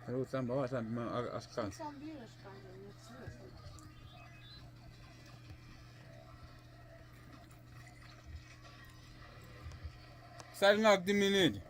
Halutaan bawasan askan. Siksi on viruskanssa nyt syösellä. Salnak di minute.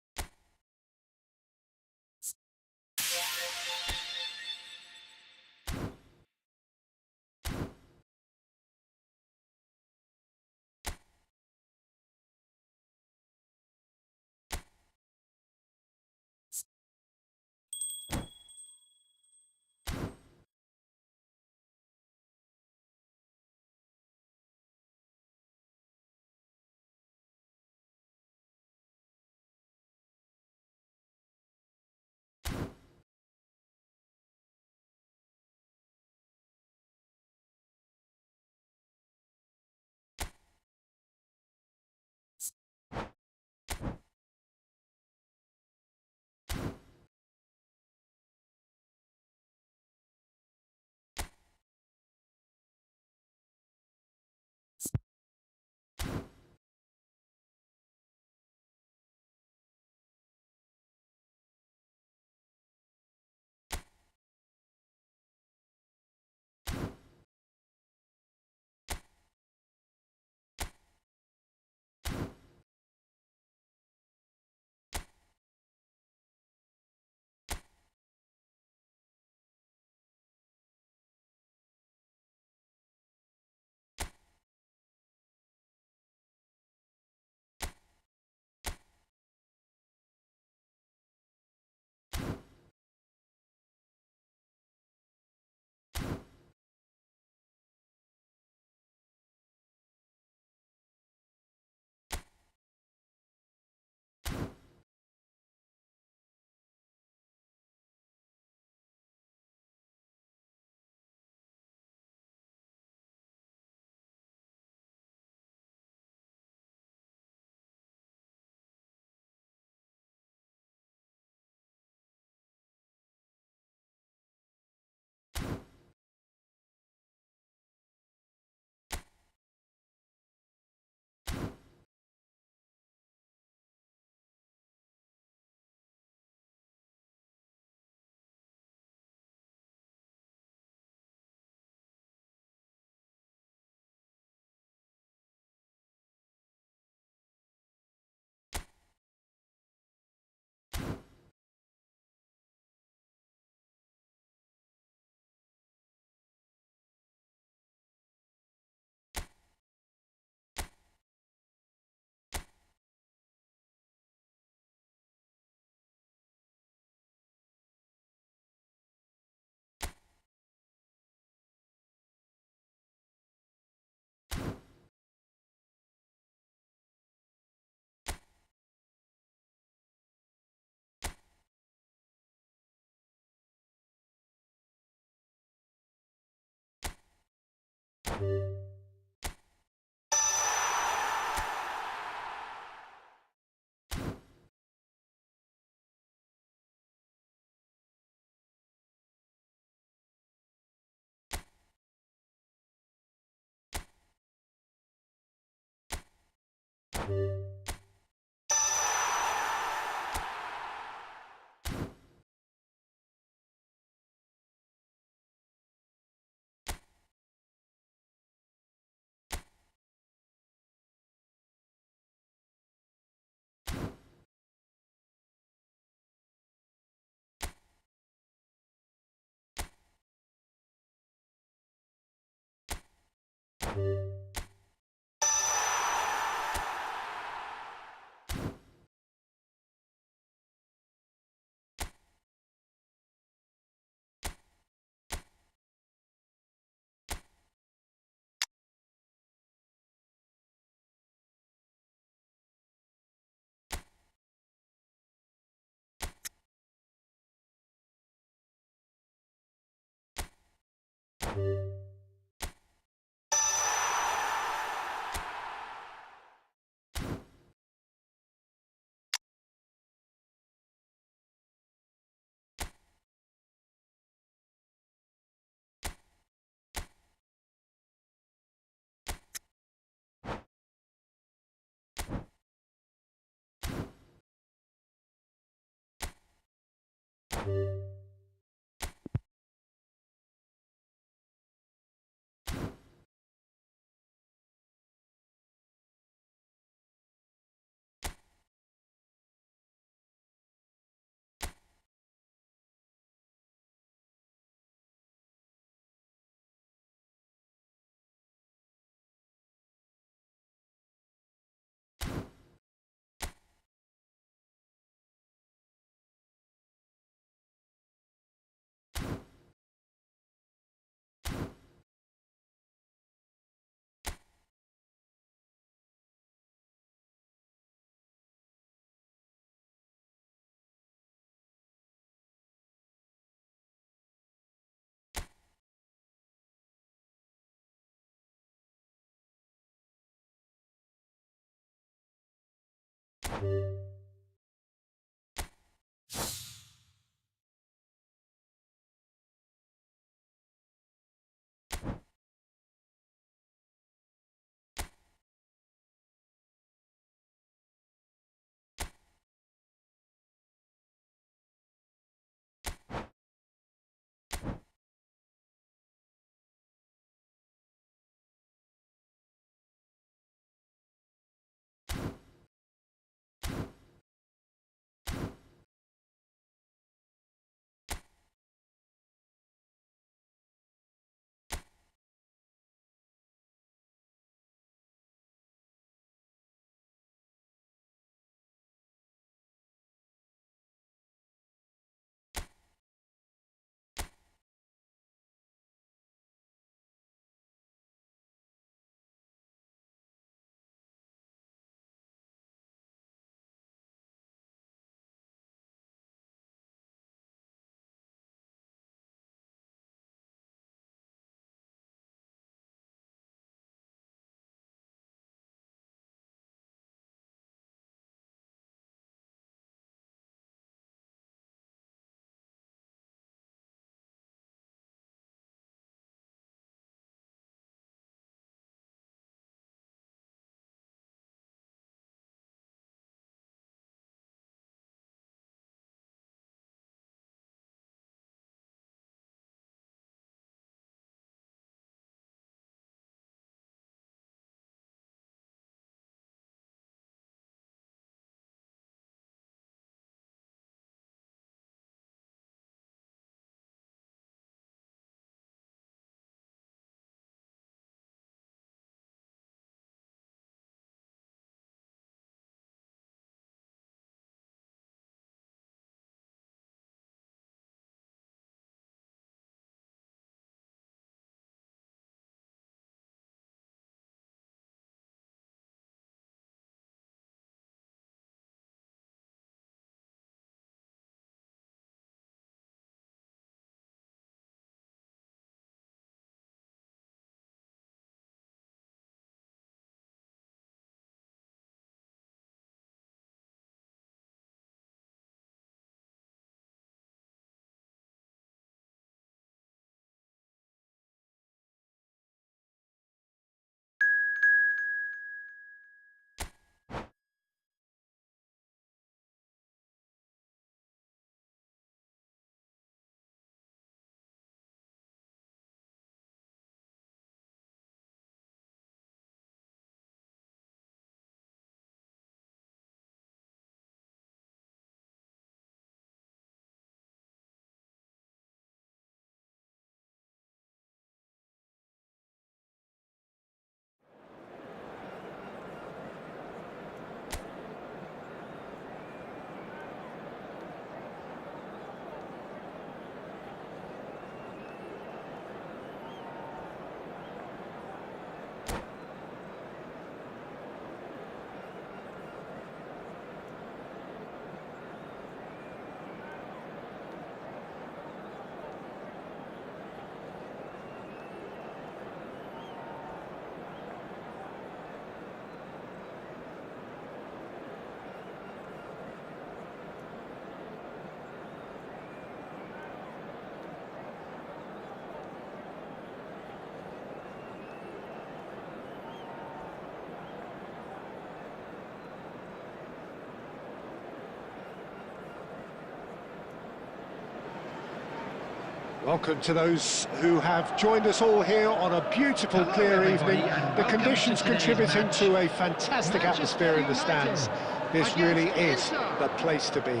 Welcome to those who have joined us all here on a beautiful, clear evening. The conditions contributing to a fantastic atmosphere in the stands. This really is the place to be.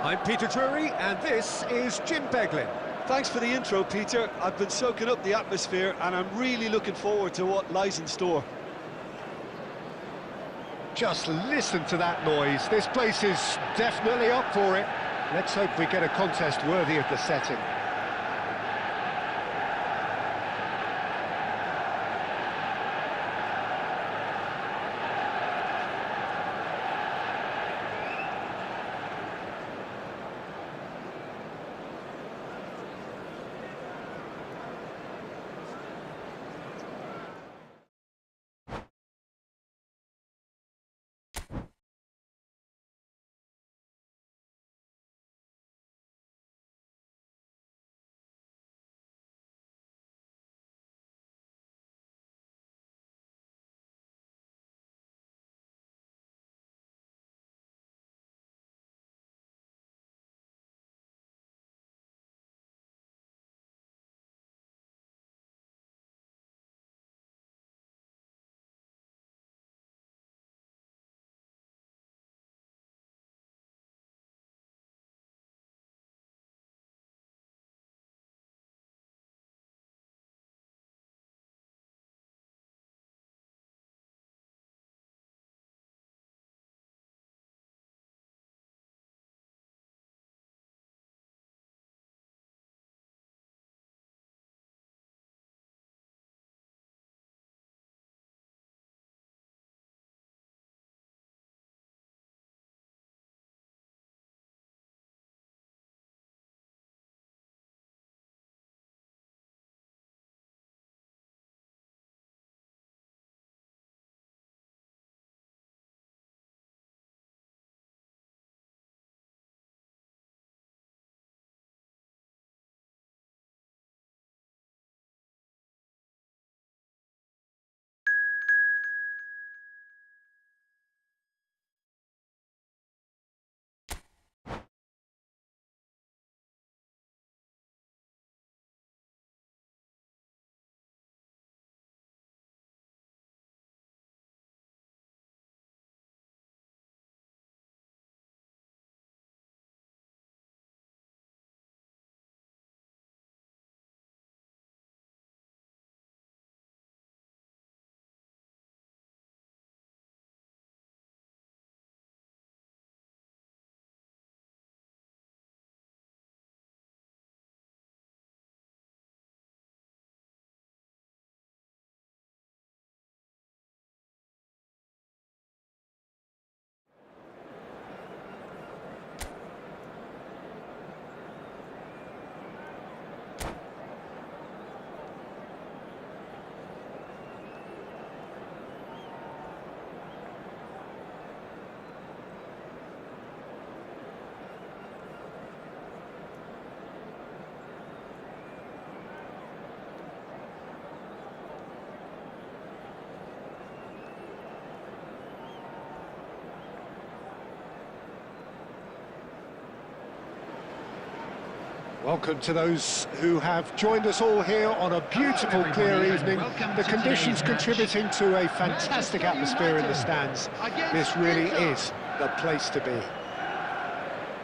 I'm Peter Drury, and this is Jim Beglin. Thanks for the intro, Peter. I've been soaking up the atmosphere, and I'm really looking forward to what lies in store. Just listen to that noise. This place is definitely up for it. Let's hope we get a contest worthy of the setting. Welcome to those who have joined us all here on a beautiful, clear evening. The conditions contributing to a fantastic atmosphere in the stands. This really is the place to be.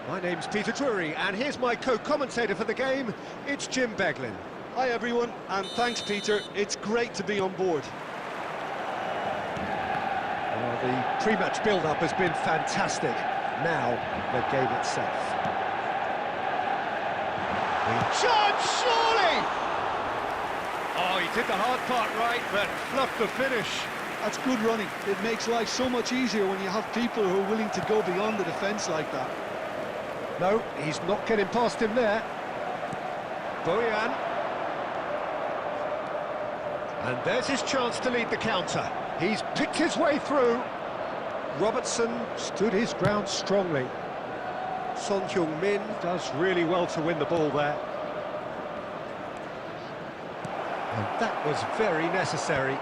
My name's Peter Drury, and here's my co-commentator for the game. It's Jim Beglin. Hi, everyone, and thanks, Peter. It's great to be on board. Well, the pre-match build-up has been fantastic. Now, the game itself. Chance, surely! Oh, he did the hard part right, but fluffed the finish. That's good running. It makes life so much easier when you have people who are willing to go beyond the defence like that. No, he's not getting past him there. Bojan. And there's his chance to lead the counter. He's picked his way through. Robertson stood his ground strongly. Son Heung-min does really well to win the ball there. And that was very necessary.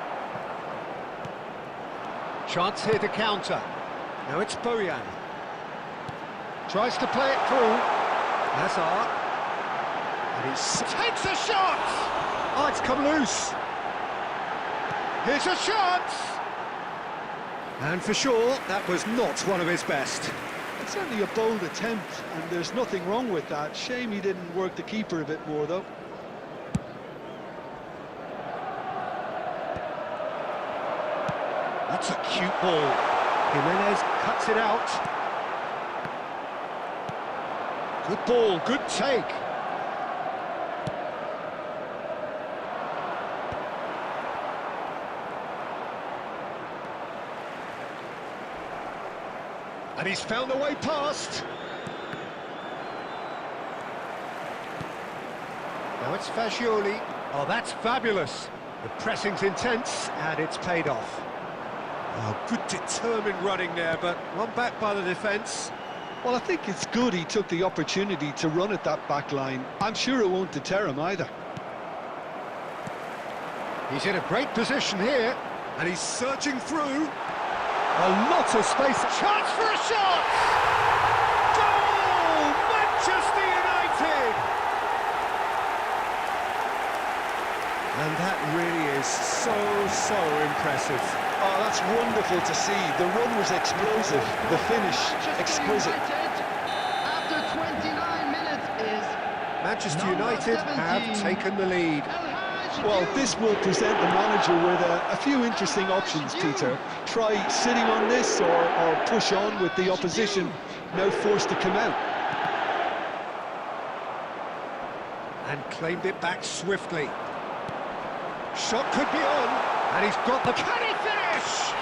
Chance here to counter. Now it's Bojan. Tries to play it through. Hazard. And he takes a shot! Oh, it's come loose. Here's a shot! And for sure, that was not one of his best. It's certainly a bold attempt, and there's nothing wrong with that. Shame he didn't work the keeper a bit more, though. That's a cute ball. Jimenez cuts it out. Good ball, good take. And he's found a way past. Now it's Fascioli. Oh, that's fabulous. The pressing's intense, and it's paid off. Oh, good determined running there, but one back by the defence. Well, I think it's good he took the opportunity to run at that back line. I'm sure it won't deter him either. He's in a great position here, and he's searching through. A lot of space. Chance for a shot! Goal! Manchester United! And that really is so impressive. Oh, that's wonderful to see. The run was explosive, the finish exquisite. After 29 minutes is Manchester United have taken the lead. Well, this will present the manager with a few interesting options, Peter. Try sitting on this or push on with the opposition now forced to come out. And claimed it back swiftly. Shot could be on, and he's got the... Can he finish?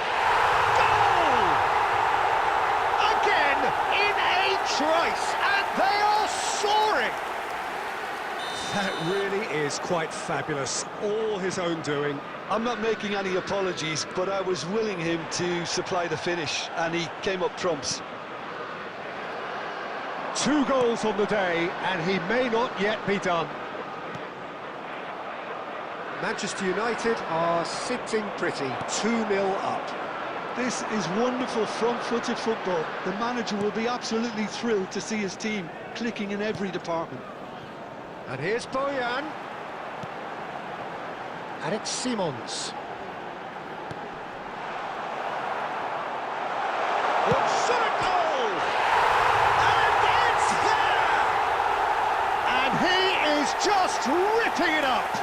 Goal! Again, in a trice, and they are soaring! That really is quite fabulous, all his own doing. I'm not making any apologies, but I was willing him to supply the finish, and he came up trumps. 2 goals on the day, and he may not yet be done. Manchester United are sitting pretty, 2-0 up. This is wonderful front-footed football. The manager will be absolutely thrilled to see his team clicking in every department. And here's Bojan. And it's Simons. What shot a goal! And it's there! And he is just ripping it up!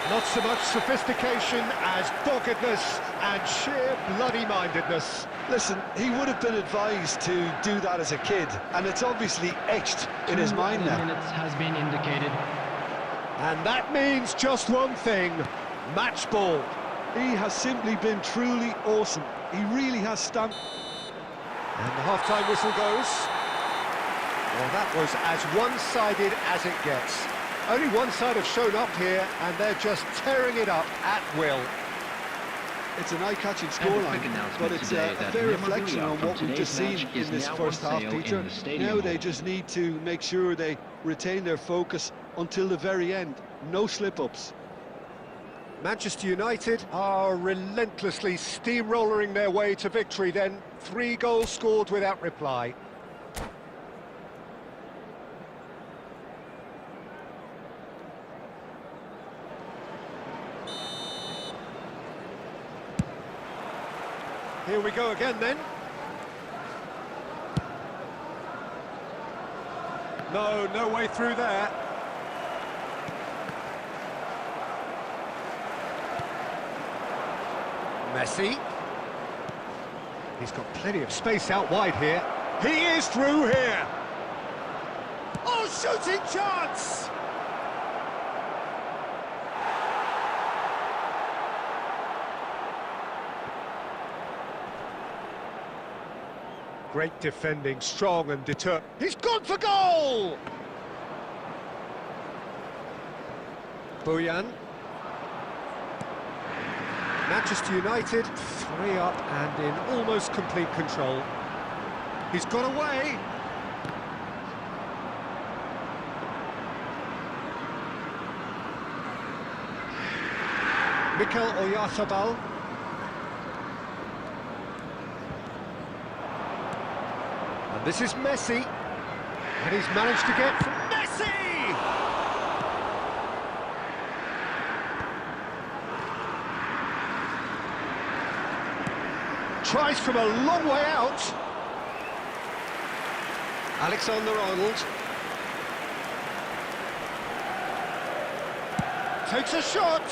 Not so much sophistication as doggedness and sheer bloody-mindedness. Listen, he would have been advised to do that as a kid, and it's obviously etched in his mind now. minutes has been indicated. And that means just one thing, match ball. He has simply been truly awesome. He really has stamped. And the half-time whistle goes. Well, that was as one-sided as it gets. Only one side have shown up here, and they're just tearing it up at will. It's an eye-catching scoreline, but it's a fair reflection on what we've just seen in this first half, Peter. Now they just need to make sure they retain their focus until the very end. No slip-ups. Manchester United are relentlessly steamrolling their way to victory then. 3 goals scored without reply. Here we go again then. No way through there. Messi. He's got plenty of space out wide here. He is through here. Oh, shooting chance! Great defending, strong and determined. He's gone for goal! Bojan. Manchester United, 3 up and in almost complete control. He's got away. Mikel Oyarzabal. And this is Messi. And he's managed to get from Messi! tries from a long way out. Alexander-Arnold. Takes a shot.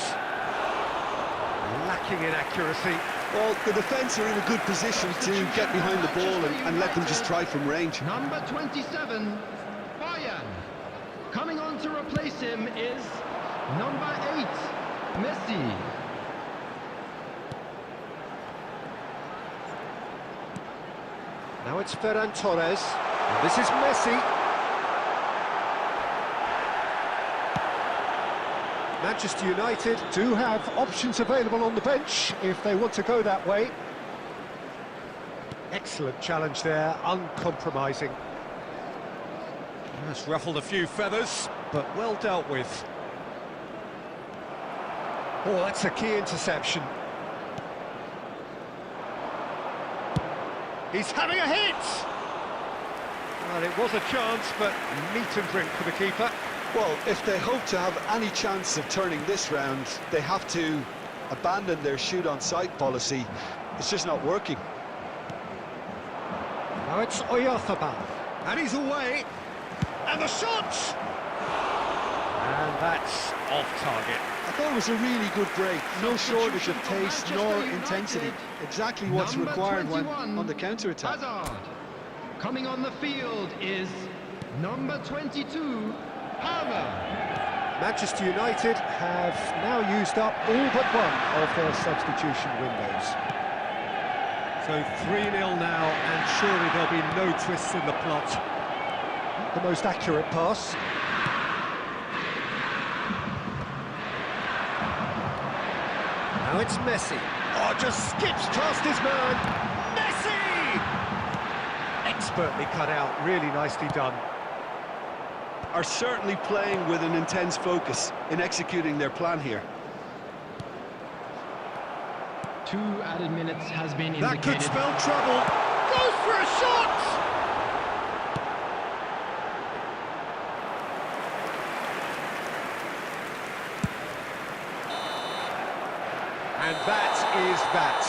Lacking in accuracy. Well, the defence are in a good position to get behind the ball and let them just try from range. Number 27, Bayern. Coming on to replace him is number 8, Messi. Now it's Ferran Torres. And this is Messi. Manchester United do have options available on the bench if they want to go that way. Excellent challenge there, uncompromising. That's ruffled a few feathers, but well dealt with. Oh, that's a key interception. He's having a hit! Well, it was a chance, but meat and drink for the keeper. Well, if they hope to have any chance of turning this round, they have to abandon their shoot-on-sight policy. It's just not working. Now it's Oyarzabal, and he's away, and the shot! And that's off target. I thought it was a really good break. No shortage of pace nor intensity. Exactly what's Number required when 21, on the counter-attack. Hazard. Coming on the field is number 22, Hammer. Manchester United have now used up all but one of their substitution windows. So 3-0 now, and surely there'll be no twists in the plot. The most accurate pass. Now it's Messi. Oh, just skips past his man. Messi! Expertly cut out, really nicely done. Are certainly playing with an intense focus in executing their plan here. 2 added minutes has been indicated. That could spell trouble. Goes for a shot! And that is that.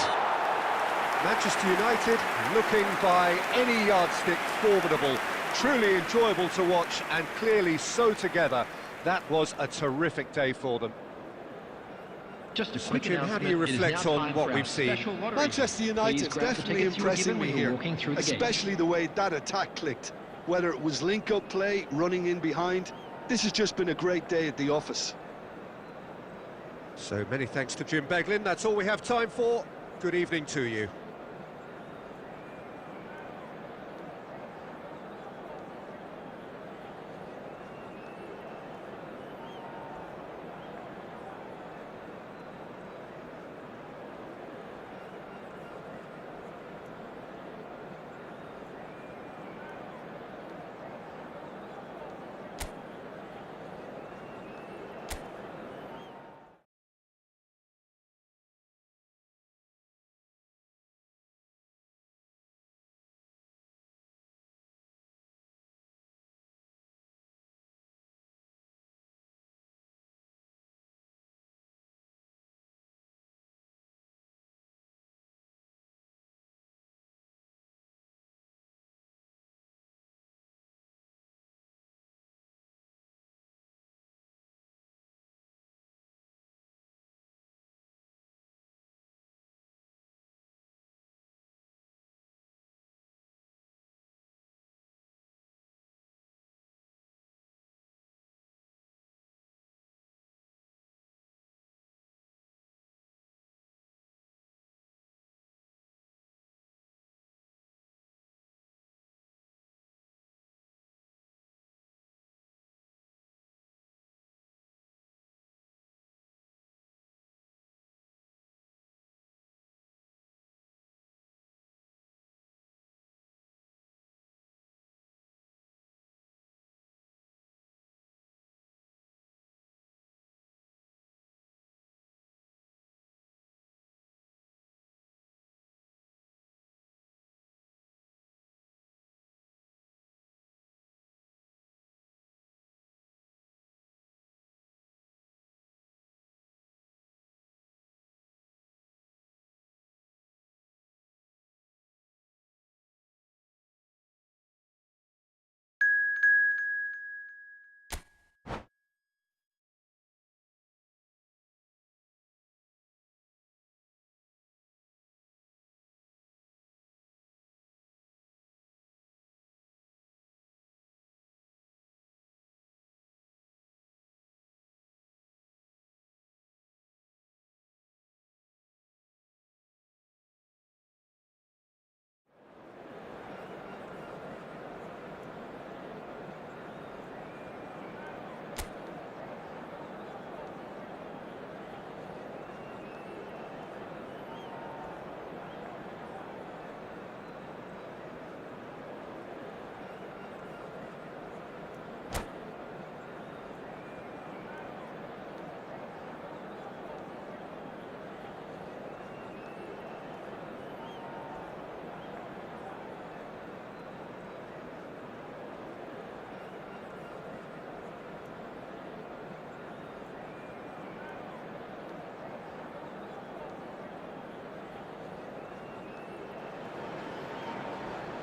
Manchester United looking by any yardstick formidable. Truly enjoyable to watch, and clearly so together. That was a terrific day for them. Just a So, quick Jim, how do announcement, you it is reflect now on time what for our we've seen? special lottery. Manchester United's Please grab the definitely tickets you were impressing given me when you were here, walking through the gate. especially the way that attack clicked. Whether it was link-up play, running in behind, this has just been a great day at the office. So many thanks to Jim Beglin. That's all we have time for. Good evening to you.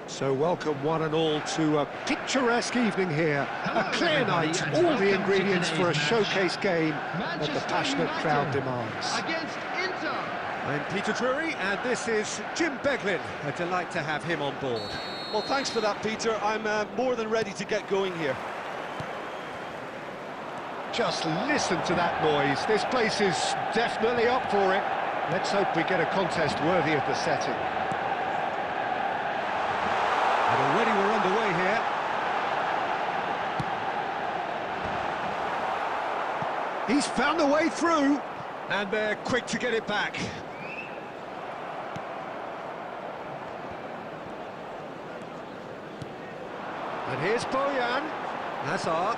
So welcome one and all to a picturesque evening here. Hello, A clear everybody, night, and all welcome the to ingredients for a today's showcase game that the Manchester passionate United crowd demands. Against Inter. I'm Peter Drury, and this is Jim Beglin. A delight to have him on board. Well, thanks for that, Peter. I'm more than ready to get going here. Just listen to that noise. This place is definitely up for it. Let's hope we get a contest worthy of the setting. And already we're underway here. He's found a way through, and they're quick to get it back. And here's Bojan. Hazard.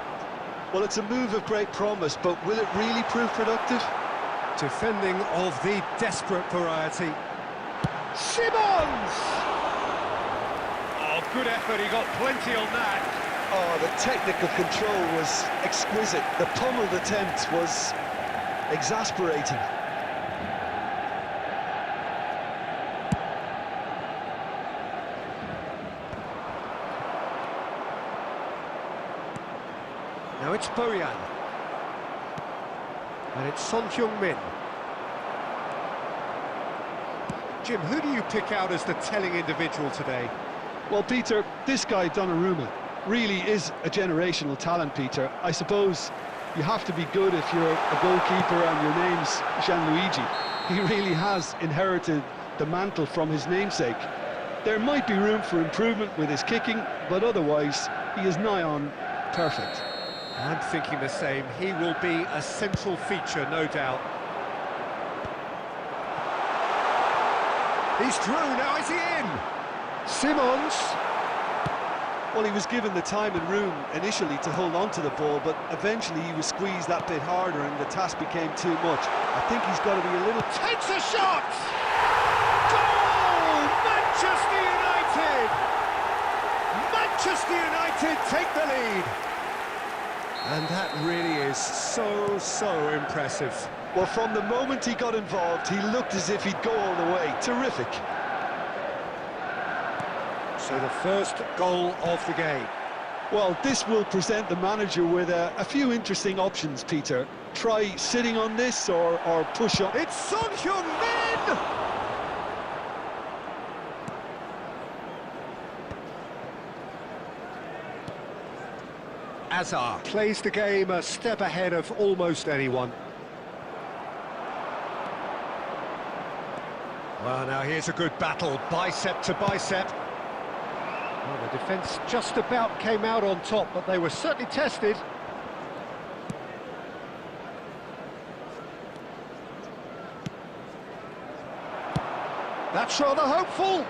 Well, it's a move of great promise, but will it really prove productive? Defending of the desperate variety. Simons! Oh, good effort, he got plenty on that. Oh, the technical control was exquisite. The pummeled attempt was exasperating. Now it's Bojan. And it's Son Heung-min. Jim, who do you pick out as the telling individual today? Well, Peter, this guy, Donnarumma, really is a generational talent, Peter. I suppose you have to be good if you're a goalkeeper and your name's Gianluigi. He really has inherited the mantle from his namesake. There might be room for improvement with his kicking, but otherwise, he is nigh on perfect. I'm thinking the same. He will be a central feature, no doubt. He's through, now is he in? Simons. Well, he was given the time and room initially to hold on to the ball, but eventually he was squeezed that bit harder and the task became too much. I think he's got to be a little... Takes a shot! Goal! Manchester United! Manchester United take the lead! And that really is so impressive. Well, from the moment he got involved, he looked as if he'd go all the way. Terrific. So the first goal of the game. Well, this will present the manager with a few interesting options, Peter. Try sitting on this or push up. It's Son Heung-min! Hazard plays the game a step ahead of almost anyone. Well, now here's a good battle, bicep to bicep. Well, the defence just about came out on top, but they were certainly tested. That's rather hopeful.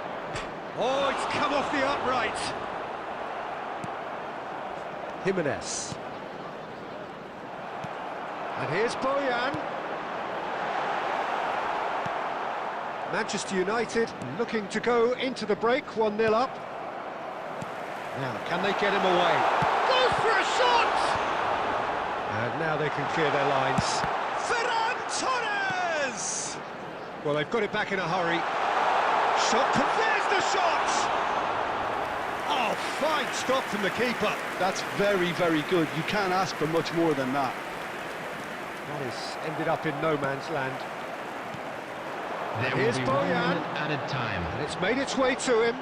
Oh, it's come off the upright. Jimenez. And here's Bojan. Manchester United looking to go into the break, 1-0 up. Now, can they get him away? Goes for a shot! And now they can clear their lines. Ferran Torres! Well, they've got it back in a hurry. Shot, there's the shot! Oh, fine stop from the keeper. That's very, very good. You can't ask for much more than that. That has ended up in no man's land. There Here's will be 1 Bojan. minute added time. And it's made its way to him.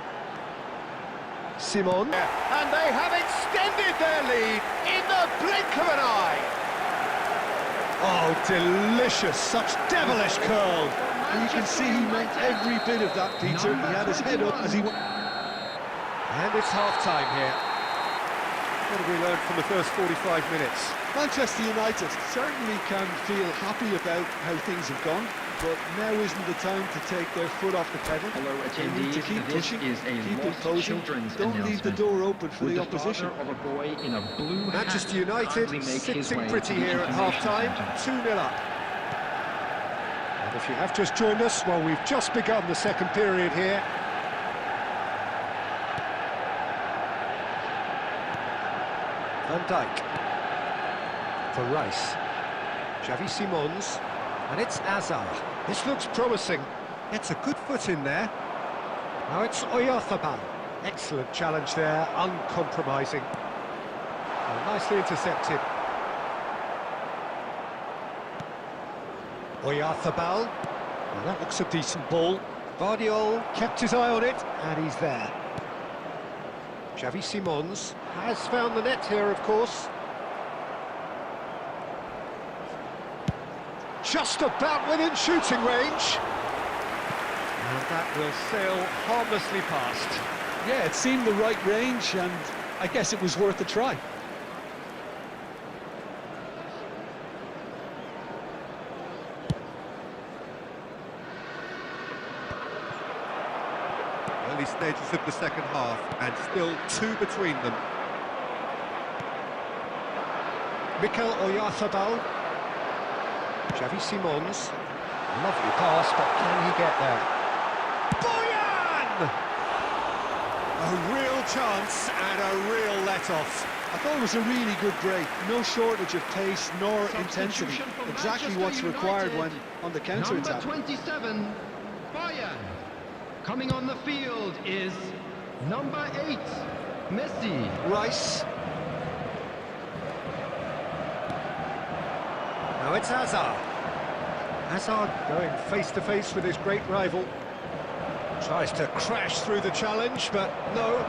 Simon. And they have extended their lead in the blink of an eye. Oh, delicious. Such devilish curl. And you can see he meant every bit of that, Peter. He had his head up as he... And it's half-time here. What have we learned from the first 45 minutes? Manchester United certainly can feel happy about how things have gone, but now isn't the time to take their foot off the pedal. Hello, They need to attendees. keep This pushing, is a keep lost imposing. children's Don't leave the announcement. door open for Would the the opposition. father of a boy in a blue Manchester hat United kindly make his sitting way pretty to the here at information half-time, centre? 2-0 up. And if you have just joined us, well, we've just begun the second period here. Van Dijk. For Rice. Xavi Simons. And it's Hazard. This looks promising. Gets a good foot in there. Now it's Oyarzabal. Excellent challenge there, uncompromising. Nicely intercepted. Oyarzabal. Well, that looks a decent ball. Guardiola kept his eye on it, and he's there. Xavi Simons has found the net here, of course. Just about within shooting range. And that will sail harmlessly past. Yeah, it seemed the right range, and I guess it was worth a try. Early stages of the second half, and still two between them. Mikel Oyarzabal. Xavi Simons. Lovely pass, but can he get there? Boyan! A real chance and a real let-off. I thought it was a really good break. No shortage of pace nor intensity. Exactly what's required when on the counter-attack. Number 27, Bayern. Coming on the field is number 8, Messi. Rice. Now it's Hazard. Hazard going face-to-face with his great rival. Tries to crash through the challenge, but no.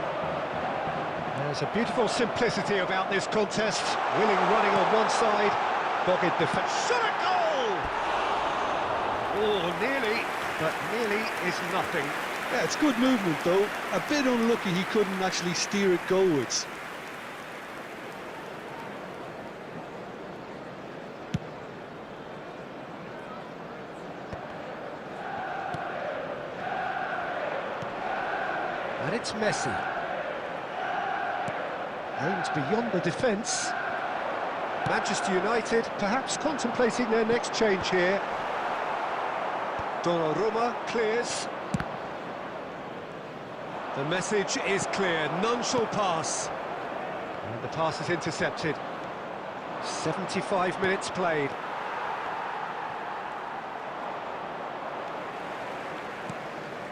There's a beautiful simplicity about this contest. Willing running on one side, dogged defence. Shot a goal! Oh, nearly, but nearly is nothing. Yeah, it's good movement though. A bit unlucky he couldn't actually steer it goalwards. And it's Messi. Aims beyond the defence. Manchester United perhaps contemplating their next change here. Donnarumma clears. The message is clear, none shall pass. And the pass is intercepted. 75 minutes played.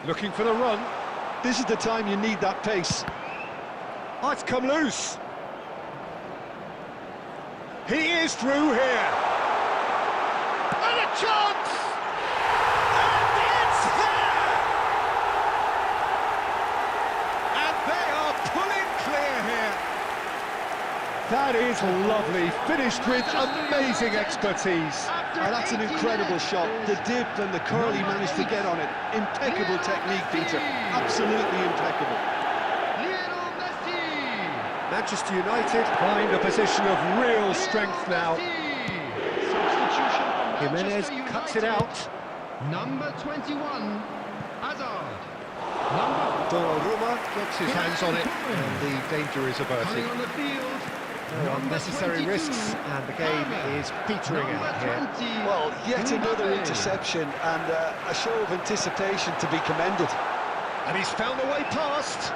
Looking for the run. This is the time you need that pace. Oh, it's come loose. He is through here. And a chance! And it's there! And they are pulling clear here. That is lovely, finished with amazing expertise. Oh, that's an incredible shot. The dip and the curl he managed to get on it. Impeccable technique, Peter. Absolutely impeccable. Manchester United find a position of real strength now. Jimenez cuts it out. Number 21, Hazard. Donnarumma gets his hands on it, and the danger is averted. Coming on the field. No unnecessary risks, and the game is petering out here. Well, yet another interception and a show of anticipation to be commended. And he's found a way past.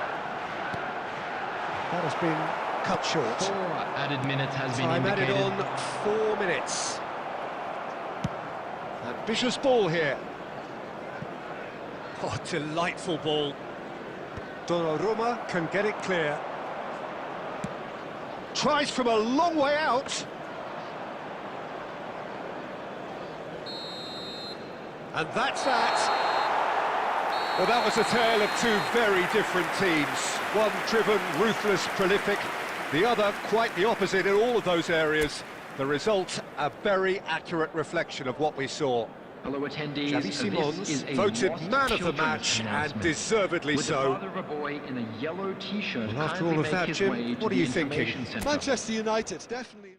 That has been cut short. 4 added minutes has been Time indicated. added on 4 minutes. Ambitious ball here. Oh, delightful ball. Donnarumma can get it clear. Tries from a long way out. And that's that. Well, that was a tale of two very different teams. One driven, ruthless, prolific. The other quite the opposite in all of those areas. The result, a very accurate reflection of what we saw. Hello attendees, Xavi Simons this is a voted lost man of the children's match, and announcement. deservedly Would the so. father of a boy in a yellow t-shirt Well, after kindly all of make that, his Jim, way to what are the you thinking? information centre? Manchester United, definitely.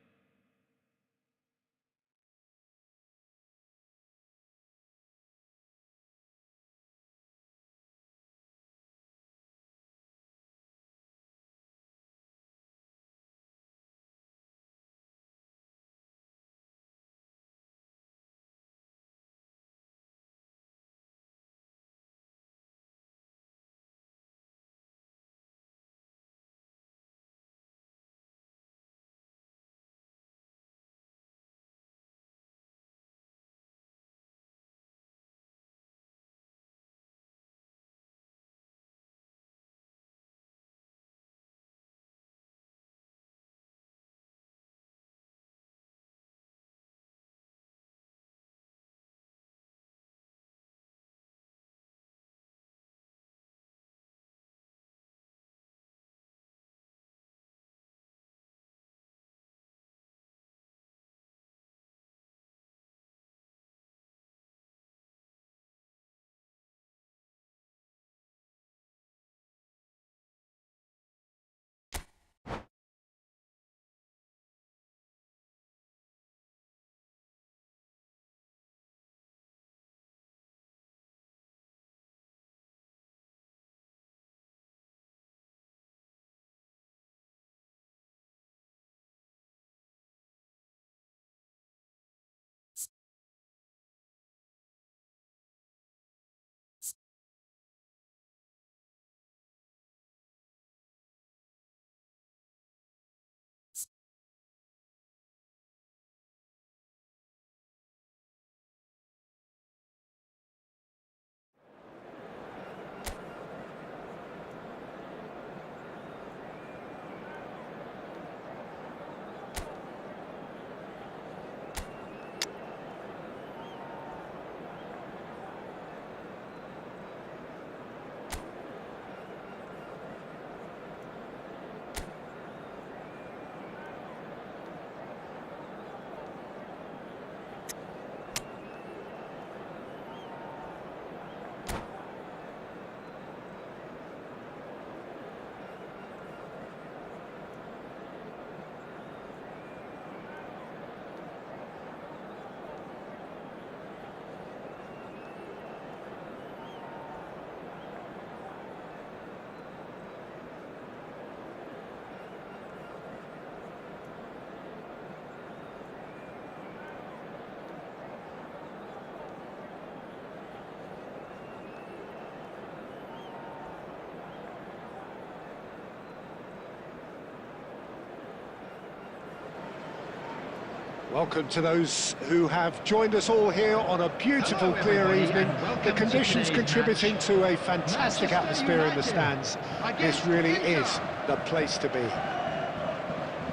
Welcome to those who have joined us all here on a beautiful, clear evening. The conditions contributing to a fantastic atmosphere in the stands. This really is the place to be.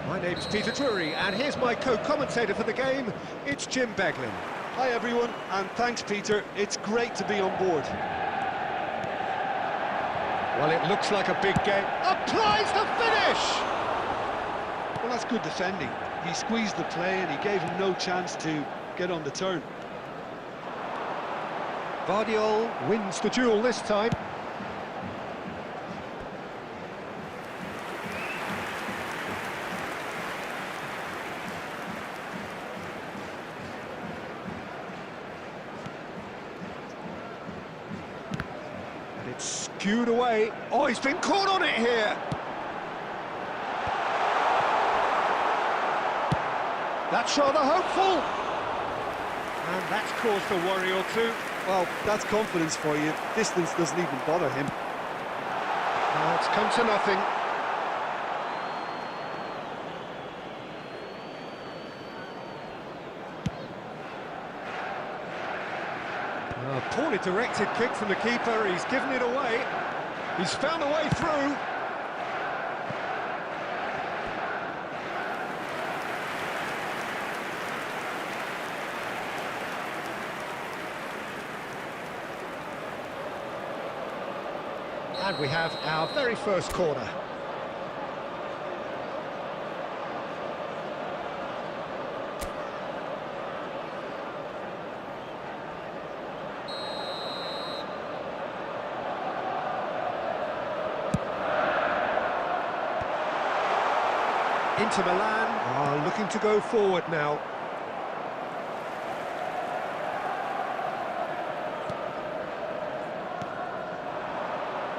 My name's Peter Drury, and here's my co-commentator for the game. It's Jim Beglin. Hi everyone, and thanks Peter. It's great to be on board. Well, it looks like a big game. Applies the finish! Well, that's good defending. He squeezed the play and he gave him no chance to get on the turn. Vardiol wins the duel this time. And it's skewed away. Oh, he's been caught on it here. That's rather hopeful. And that's caused a worry or two. Well, that's confidence for you. Distance doesn't even bother him. Now it's come to nothing. A poorly directed kick from the keeper. He's given it away. He's found a way through. And we have our very first corner. Inter Milan are looking to go forward now.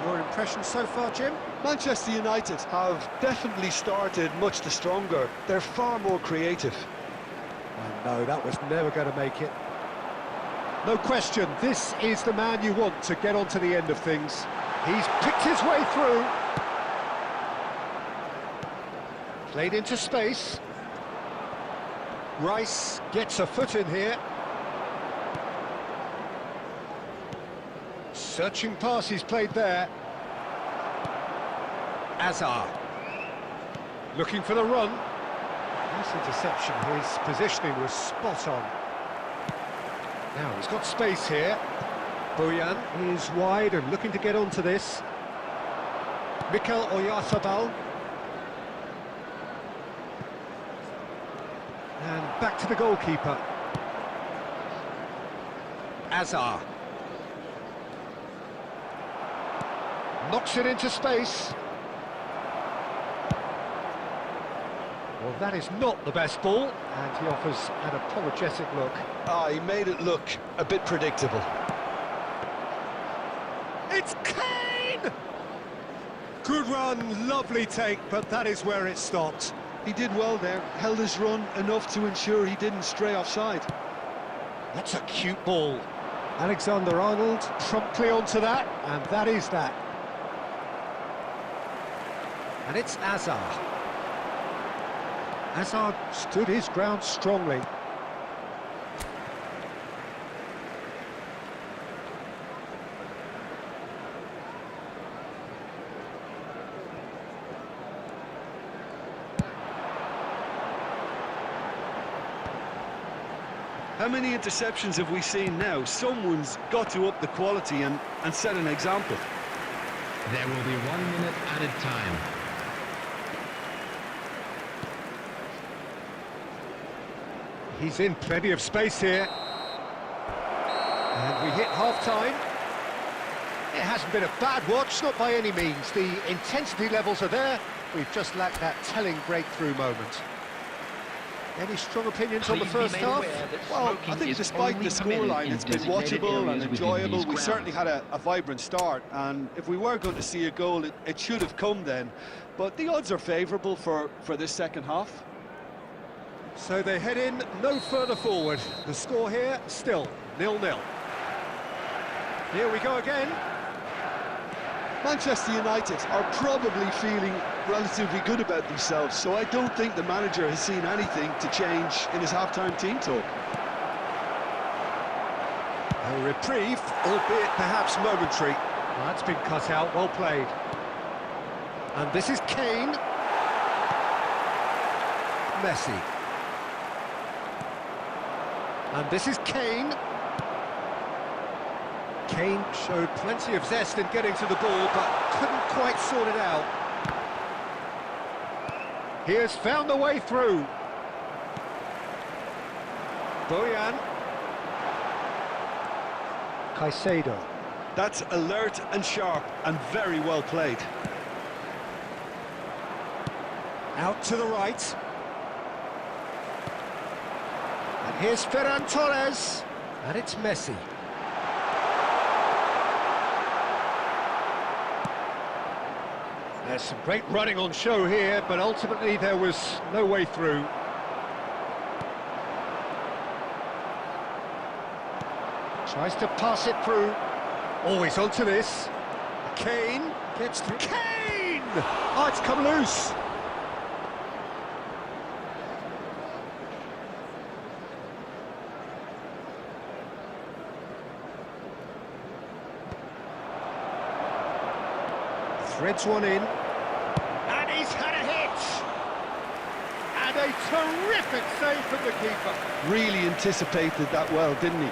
Your impression so far, Jim? Manchester United have definitely started much the stronger. They're far more creative. Oh, no, that was never going to make it. No question, this is the man you want to get on to the end of things. He's picked his way through. Played into space. Rice gets a foot in here. Searching pass he's played there. Azar. Looking for the run. Nice interception, his positioning was spot on. Now he's got space here. Bojan is wide and looking to get onto this. Mikel Oyarzabal. And back to the goalkeeper. Azar. Knocks it into space. Well, that is not the best ball, and he offers an apologetic look. He made it look a bit predictable. It's Kane! Good run, lovely take, but that is where it stopped. He did well there, held his run enough to ensure he didn't stray offside. That's a cute ball. Alexander-Arnold promptly onto that, and that is that. And it's Azar. Azar stood his ground strongly. How many interceptions have we seen now? Someone's got to up the quality and set an example. There will be 1 minute added time. He's in plenty of space here. And we hit half-time. It hasn't been a bad watch, not by any means. The intensity levels are there. We've just lacked that telling breakthrough moment. Any strong opinions on the first half? Well, I think despite the scoreline, it's been watchable and enjoyable. We certainly had a vibrant start, and if we were going to see a goal, it should have come then. But the odds are favourable for this second half. So they head in no further forward. The score here, still 0-0. Here we go again. Manchester United are probably feeling relatively good about themselves, so I don't think the manager has seen anything to change in his half-time team talk. A reprieve, albeit perhaps momentary. That's been cut out, well played. And this is Kane. Messi. And this is Kane. Kane showed plenty of zest in getting to the ball, but couldn't quite sort it out. He has found the way through. Bojan. Caicedo. That's alert and sharp and very well played. Out to the right. And here's Ferran Torres. And it's Messi. There's some great running on show here, but ultimately there was no way through. Tries to pass it through. Always onto this. Kane gets to Kane! Oh, it's come loose. Threads one in. And he's had a hit! And a terrific save from the keeper. Really anticipated that well, didn't he?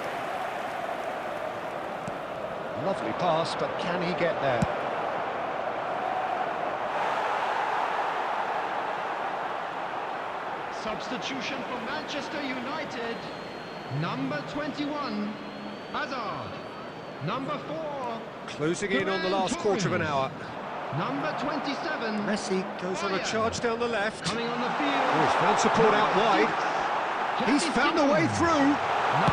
Lovely pass, but can he get there? Substitution for Manchester United. Number 21, Hazard. Number 4, Closing in on the last quarter of an hour. number 27, Messi goes on a charge down the left. coming on the field. Oh, he's found support out wide. He's found a way through.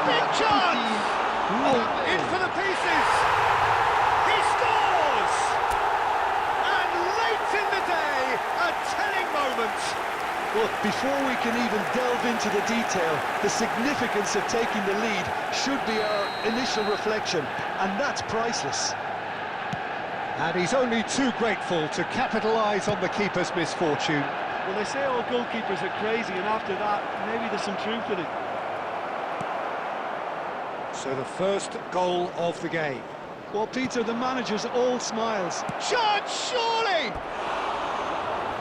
Big chance! Oh, in for the pieces! He scores! And late in the day, a telling moment. Look, before we can even delve into the detail, the significance of taking the lead should be our initial reflection, and that's priceless. And he's only too grateful to capitalise on the keeper's misfortune. Well, they say all goalkeepers are crazy, and after that, maybe there's some truth in it. So the first goal of the game. Well, Peter, the manager's all smiles. Shot, surely!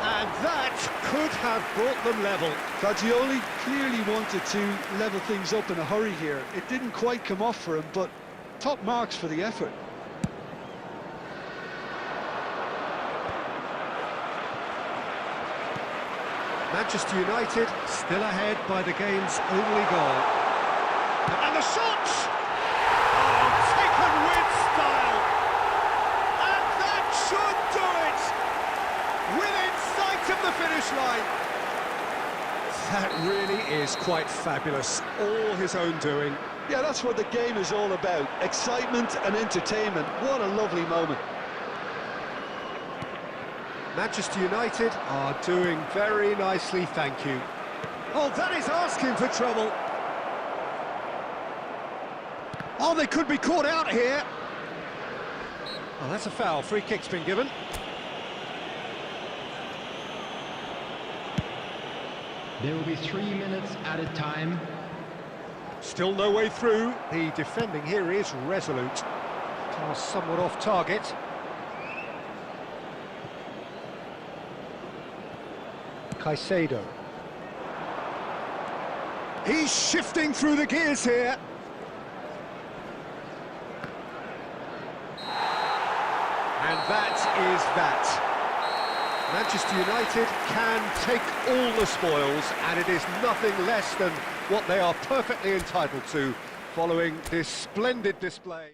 And that could have brought them level. Fagioli clearly wanted to level things up in a hurry here. It didn't quite come off for him, but top marks for the effort. Manchester United still ahead by the game's only goal. And the shot! Oh, taken with style! And that should do it! Within sight of the finish line! That really is quite fabulous. All his own doing. Yeah, that's what the game is all about. Excitement and entertainment. What a lovely moment. Manchester United are doing very nicely, thank you. Oh, that is asking for trouble. Oh, they could be caught out here. Oh, that's a foul. Free kick's been given. There will be 3 minutes added time. Still no way through. The defending here is resolute. Pass somewhat off target. Caicedo. He's shifting through the gears here. And that is that. Manchester United can take all the spoils, and it is nothing less than what they are perfectly entitled to following this splendid display.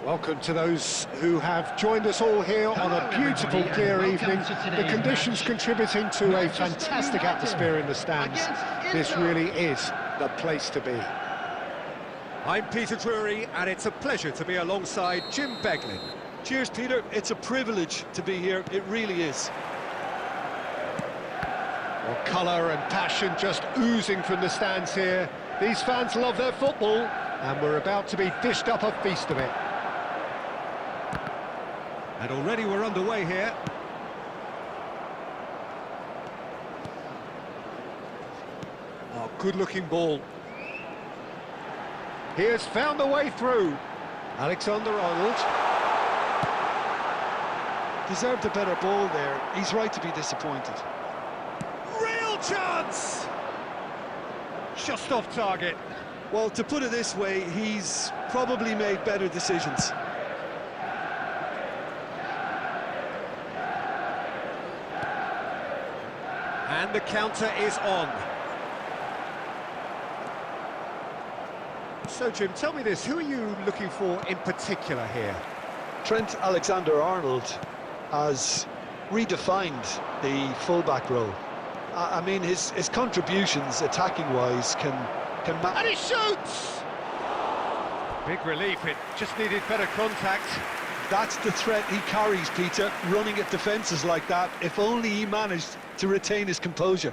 Welcome to those who have joined us all here on a beautiful, clear evening. The conditions contributing to a fantastic atmosphere in the stands. This really is the place to be. I'm Peter Drury, and it's a pleasure to be alongside Jim Beglin. Cheers, Peter. It's a privilege to be here. It really is. Well, colour and passion just oozing from the stands here. These fans love their football, and we're about to be dished up a feast of it. And already we're underway here. Oh, good-looking ball. He has found a way through. Alexander-Arnold. Deserved a better ball there. He's right to be disappointed. Real chance! Just off target. Well, to put it this way, he's probably made better decisions. And the counter is on. So, Jim, tell me this, who are you looking for in particular here? Trent Alexander-Arnold has redefined the fullback role. I mean, his contributions, attacking-wise, can And he shoots! Big relief, it just needed better contact. That's the threat he carries, Peter, running at defences like that. If only he managed to retain his composure.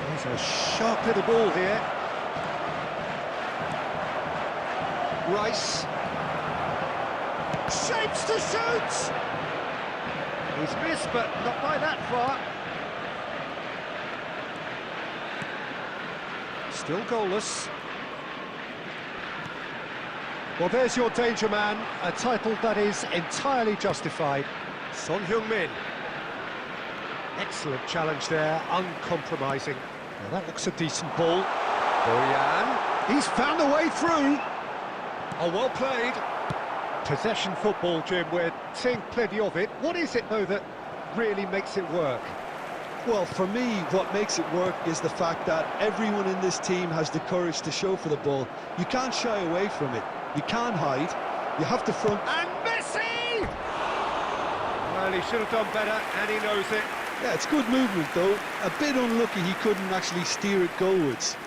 There's a sharp little ball here. Rice. Shapes to shoot! He's missed, but not by that far. Still goalless. Well, there's your danger man, a title that is entirely justified. Son Heung-min. Excellent challenge there, uncompromising. Now that looks a decent ball. Boyan. He's found a way through. Oh, well played. Possession football, Jim, we're seeing plenty of it. What is it, though, that really makes it work? Well, for me, what makes it work is the fact that everyone in this team has the courage to show for the ball. You can't shy away from it. You can't hide. You have to front. And Messi! Well, he should have done better, and he knows it. Yeah, it's good movement, though. A bit unlucky he couldn't actually steer it goalwards.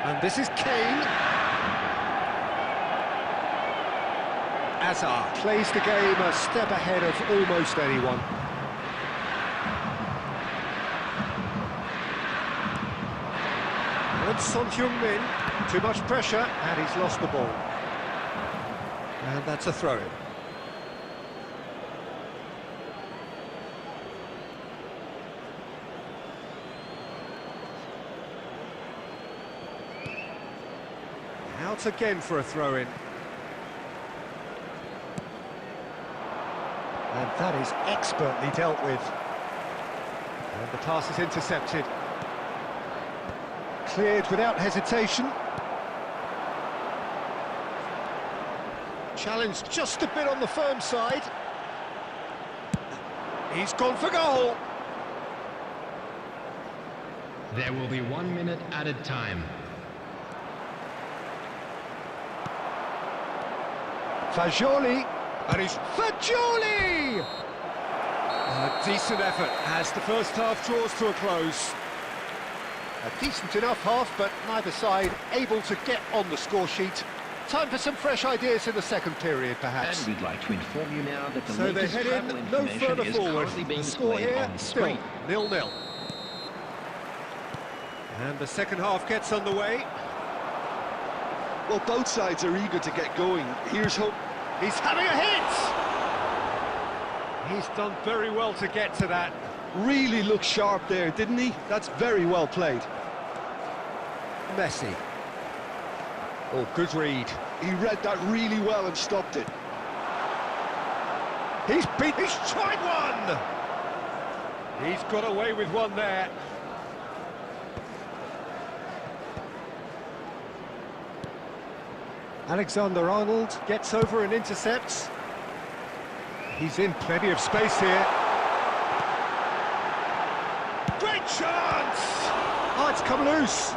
And this is Kane. Azar plays the game a step ahead of almost anyone. And Son Heung-min, too much pressure, and he's lost the ball. And that's a throw-in. Out again for a throw-in. And that is expertly dealt with. And the pass is intercepted. Cleared without hesitation. Challenged just a bit on the firm side. He's gone for goal. There will be 1 minute added time. Fagioli, and he's Fagioli! A decent effort as the first half draws to a close. A decent enough half, but neither side able to get on the score sheet. Time for some fresh ideas in the second period, perhaps. And we'd like to inform you now that the So they latest head travel in no information further is forward. currently being The score displayed here on the still screen. 0-0. And the second half gets underway. Well, both sides are eager to get going. Here's hope. He's having a hit! He's done very well to get to that. Really looked sharp there, didn't he? That's very well played. Messi. Oh, good read. He read that really well and stopped it. He's tried one! He's got away with one there. Alexander-Arnold gets over and intercepts. He's in plenty of space here. Great chance! Oh, it's come loose.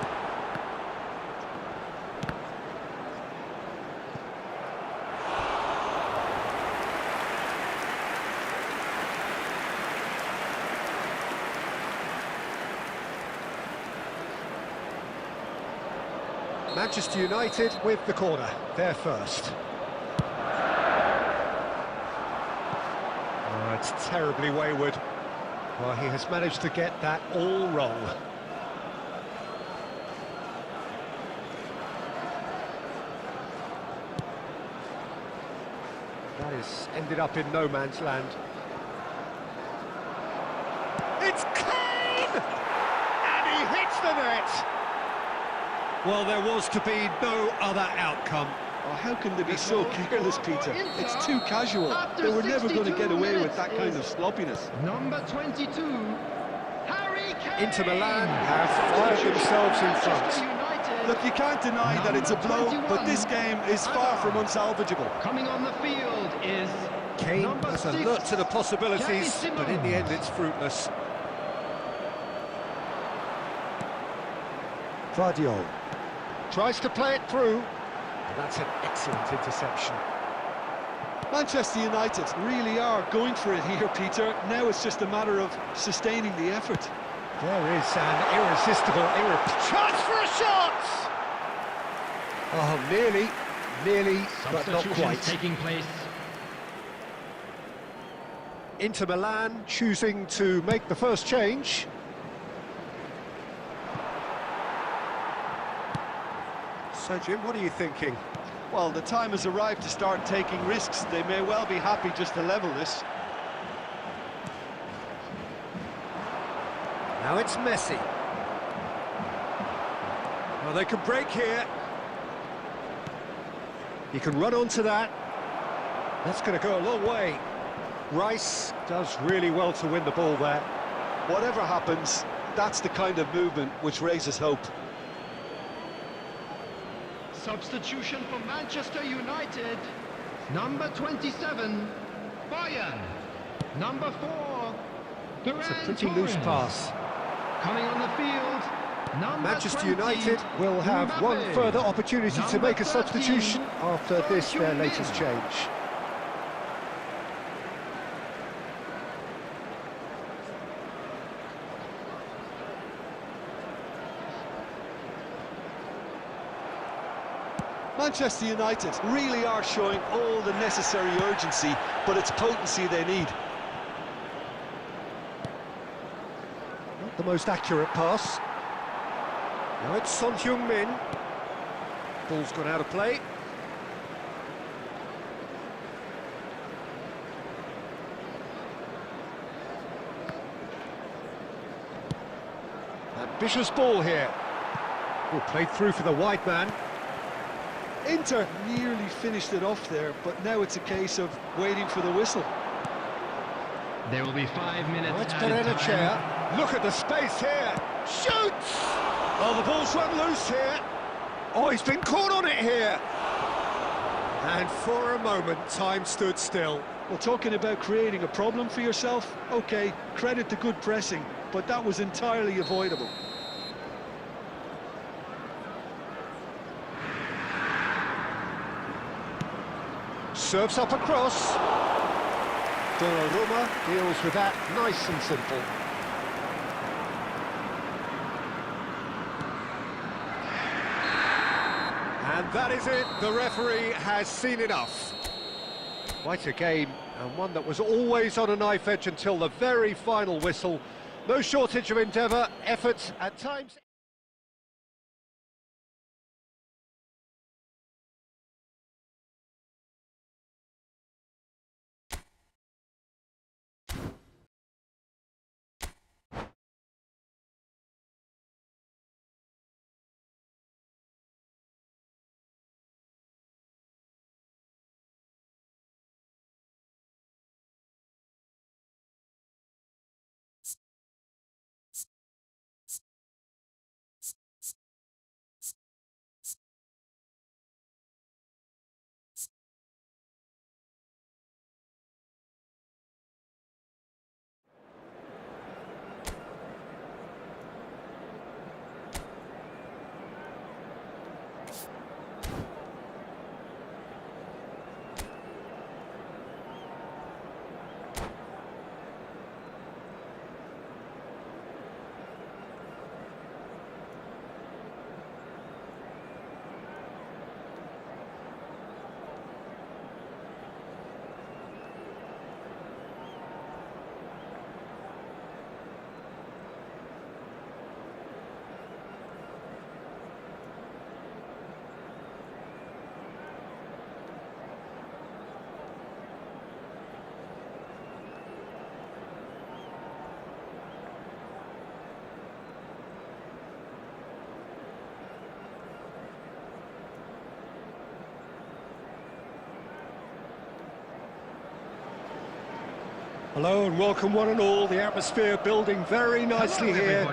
Manchester United with the corner, they're first. Oh, it's terribly wayward. Well, he has managed to get that all wrong. That has ended up in no man's land. It's Kane! And he hits the net! Well, there was to be no other outcome. Oh, how can they be so careless, Peter? It's too casual. They were never going to get away with that kind of sloppiness. Number 22, Harry Kane. Inter Milan have fired themselves in front. Look, you can't deny that it's a blow, but this game is far from unsalvageable. Coming on the field is Kane number has 6, alert to the possibilities, Xavi but in the end Simons. it's fruitless. Vardiol tries to play it through, and that's an excellent interception. Manchester United really are going for it here, Peter. Now it's just a matter of sustaining the effort. There is an irresistible chance for a shot! Oh, nearly, but not quite. Taking place. Inter Milan choosing to make the first change. So, Jim, what are you thinking? Well, the time has arrived to start taking risks. They may well be happy just to level this. Now it's Messi. Well, they can break here. He can run onto that. That's going to go a long way. Rice does really well to win the ball there. Whatever happens, that's the kind of movement which raises hope. Substitution for Manchester United. Number 27, Bayern. Number 4, It's a pretty loose pass. Coming on the field, number Manchester 20, United will have one Mbappe. further opportunity to Number make a 13, substitution after this, their Heung-min. latest change. Manchester United really are showing all the necessary urgency, but it's potency they need. Not the most accurate pass. Now it's Son Heung-min. Ball's gone out of play. Ambitious ball here. Oh, played through for the wide man. Inter nearly finished it off there, but now it's a case of waiting for the whistle. There will be 5 minutes. Let's added put in a time. chair. Look at the space here. Shoots! Oh, the ball's run loose here. Oh, he's been caught on it here. And for a moment, time stood still. Well, talking about creating a problem for yourself, okay, credit to good pressing, but that was entirely avoidable. Serves up across. Donnarumma deals with that nice and simple. And that is it. The referee has seen enough. Quite a game, and one that was always on a knife edge until the very final whistle. No shortage of endeavour, effort, at times... Hello and welcome one and all. The atmosphere building very nicely here.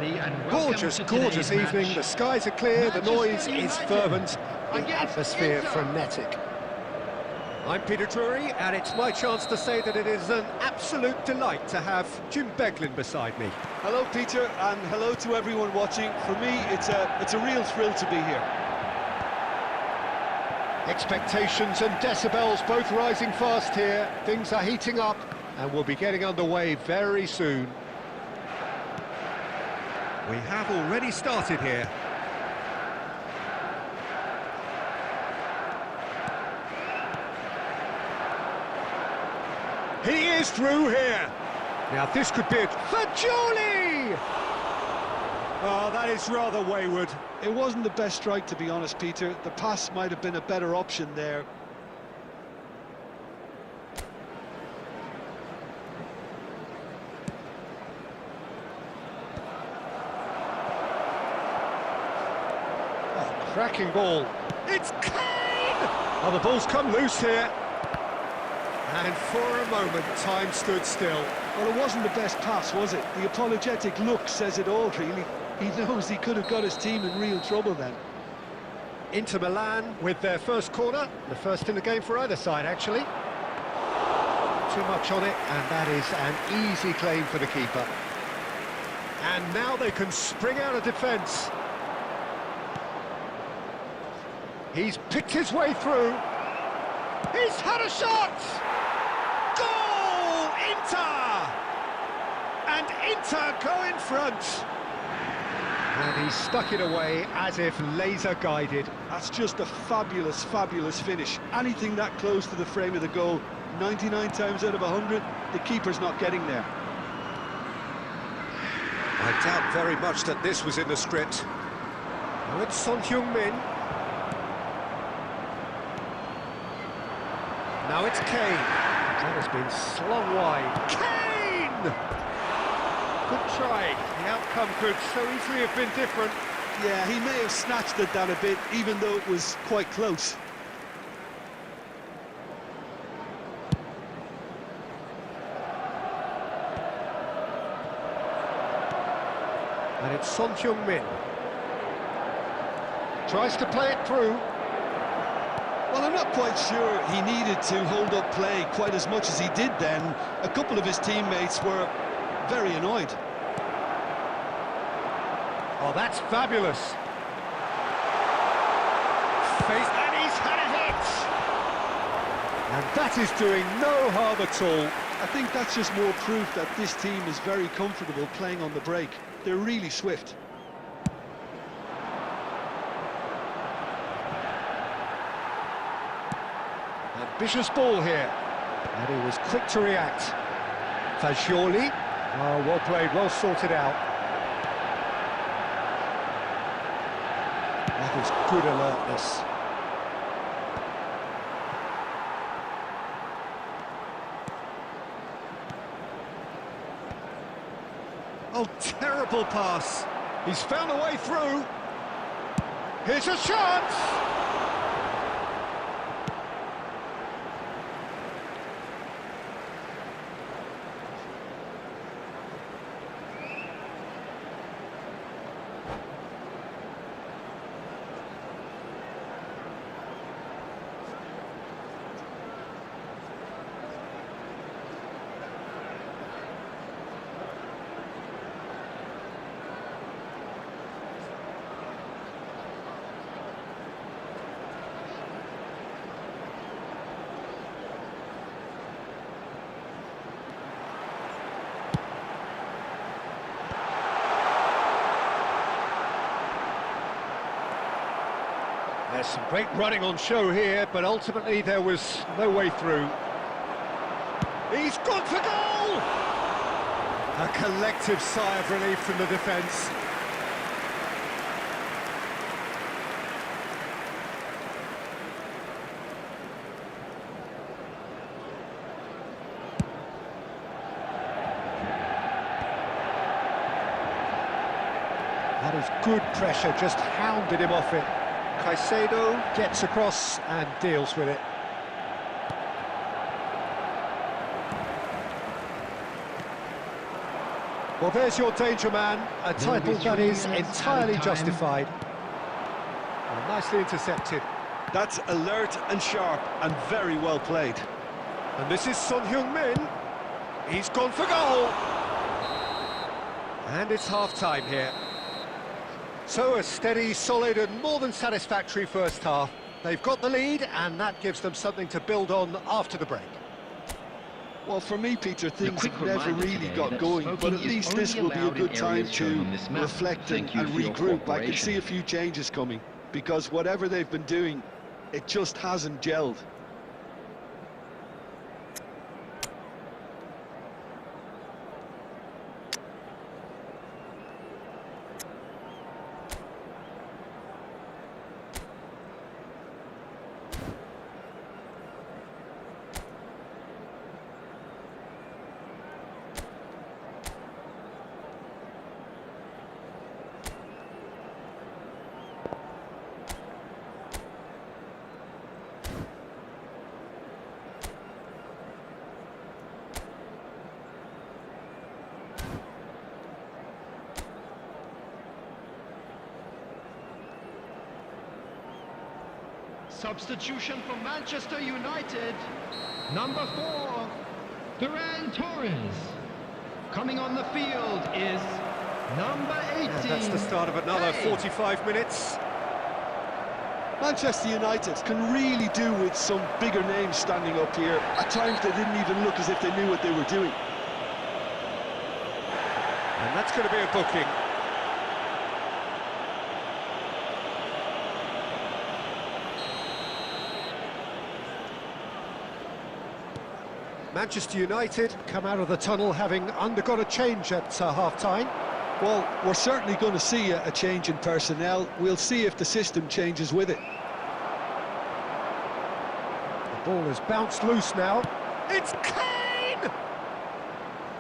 Gorgeous, gorgeous evening. The skies are clear, the noise is fervent, the atmosphere frenetic. I'm Peter Drury, and it's my chance to say that it is an absolute delight to have Jim Beglin beside me. Hello, Peter, and hello to everyone watching. For me, it's a real thrill to be here. Expectations and decibels both rising fast here. Things are heating up, and we'll be getting underway very soon. We have already started here. He is through here. Now this could be it. Fagioli! Oh, that is rather wayward. It wasn't the best strike, to be honest, Peter. The pass might have been a better option there. Oh, cracking ball. It's Kane! Oh, the ball's come loose here. And for a moment, time stood still. Well, it wasn't the best pass, was it? The apologetic look says it all, really. He knows he could have got his team in real trouble then. Inter Milan with their first corner, the first in the game for either side, actually. Too much on it, and that is an easy claim for the keeper. And now they can spring out of defence. He's picked his way through. He's had a shot! Goal! Inter! And Inter go in front. And he stuck it away as if laser-guided. That's just a fabulous, fabulous finish. Anything that close to the frame of the goal, 99 times out of 100, the keeper's not getting there. I doubt very much that this was in the script. Now it's Son Heung-min. Now it's Kane. That has been slung wide. Kane! Good try. The outcome could so easily have been different. Yeah, he may have snatched at that a bit, even though it was quite close. And it's Son Heung-min. Tries to play it through. Well, I'm not quite sure he needed to hold up play quite as much as he did then. A couple of his teammates were very annoyed. Oh, that's fabulous. And he's had a hit! And that is doing no harm at all. I think that's just more proof that this team is very comfortable playing on the break. They're really swift. Ambitious ball here. And he was quick to react. Fagioli. Oh, well played, well sorted out. That was good alertness. Oh, terrible pass. He's found a way through. Here's a chance! There's some great running on show here, but ultimately there was no way through. He's gone for goal! A collective sigh of relief from the defence. That is good pressure, just hounded him off it. Caicedo gets across and deals with it. Well, there's your danger man, a title that is entirely justified. Well, nicely intercepted. That's alert and sharp and very well played. And this is Son Heung-min. He's gone for goal. And it's half-time here. So a steady, solid and more than satisfactory first half. They've got the lead and that gives them something to build on after the break. Well, for me, Peter, things never really got going, but at least this will be a good time to reflect and regroup. I can see a few changes coming, because whatever they've been doing, it just hasn't gelled. Substitution for Manchester United. Number 4, Ferran Torres. Coming on the field is number 18. Yeah, that's the start of another 45 minutes. Manchester United can really do with some bigger names standing up here. At times they didn't even look as if they knew what they were doing. And that's going to be a booking. Manchester United come out of the tunnel having undergone a change at half-time. Well, we're certainly going to see a change in personnel. We'll see if the system changes with it. The ball has bounced loose now. It's Kane!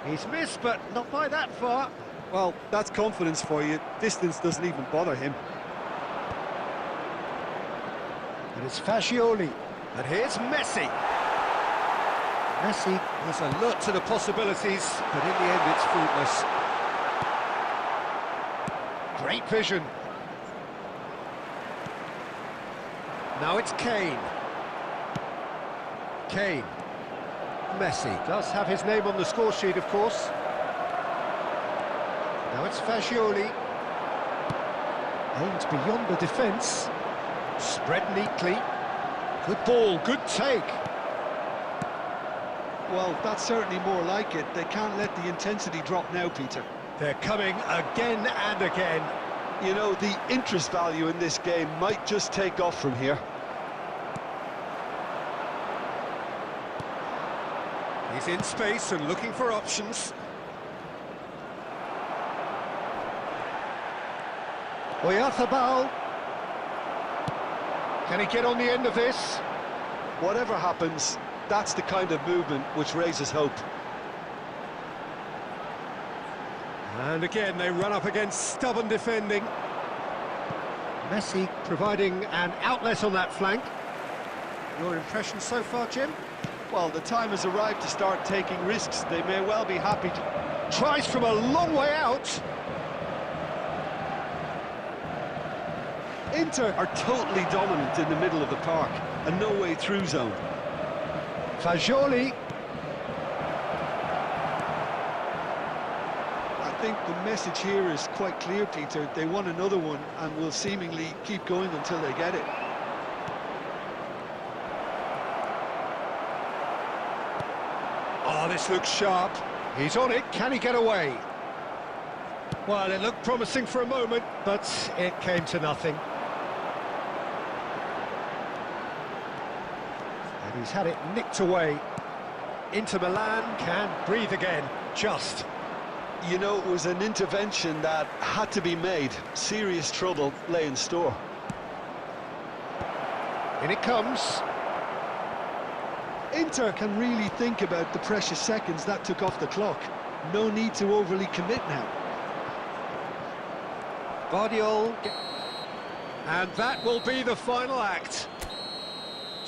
He's missed, but not by that far. Well, that's confidence for you. Distance doesn't even bother him. And it's Fagioli. And here's Messi. Messi was alert to the possibilities, but in the end it's fruitless. Great vision. Now it's Kane. Kane. Messi does have his name on the score sheet, of course. Now it's Fagioli. Aimed beyond the defence. Spread neatly. Good ball, good take. Well, that's certainly more like it. They can't let the intensity drop now, Peter. They're coming again and again. You know, the interest value in this game might just take off from here. He's in space and looking for options. Oyarzabal. Can he get on the end of this? Whatever happens, that's the kind of movement which raises hope. And again, they run up against stubborn defending. Messi providing an outlet on that flank. Your impression so far, Jim? Well, the time has arrived to start taking risks. They may well be happy to... Tries from a long way out. Inter are totally dominant in the middle of the park, and no way through zone. Fagioli. I think the message here is quite clear, Peter. They want another one and will seemingly keep going until they get it. Oh, this looks sharp. He's on it. Can he get away? Well, it looked promising for a moment, but it came to nothing. And he's had it nicked away. Inter Milan can breathe again, just. You know, it was an intervention that had to be made. Serious trouble lay in store. In it comes. Inter can really think about the precious seconds that took off the clock. No need to overly commit now. Guardiol. And that will be the final act.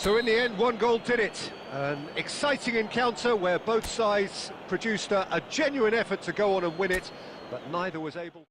So in the end, one goal did it. An exciting encounter where both sides produced a genuine effort to go on and win it, but neither was able.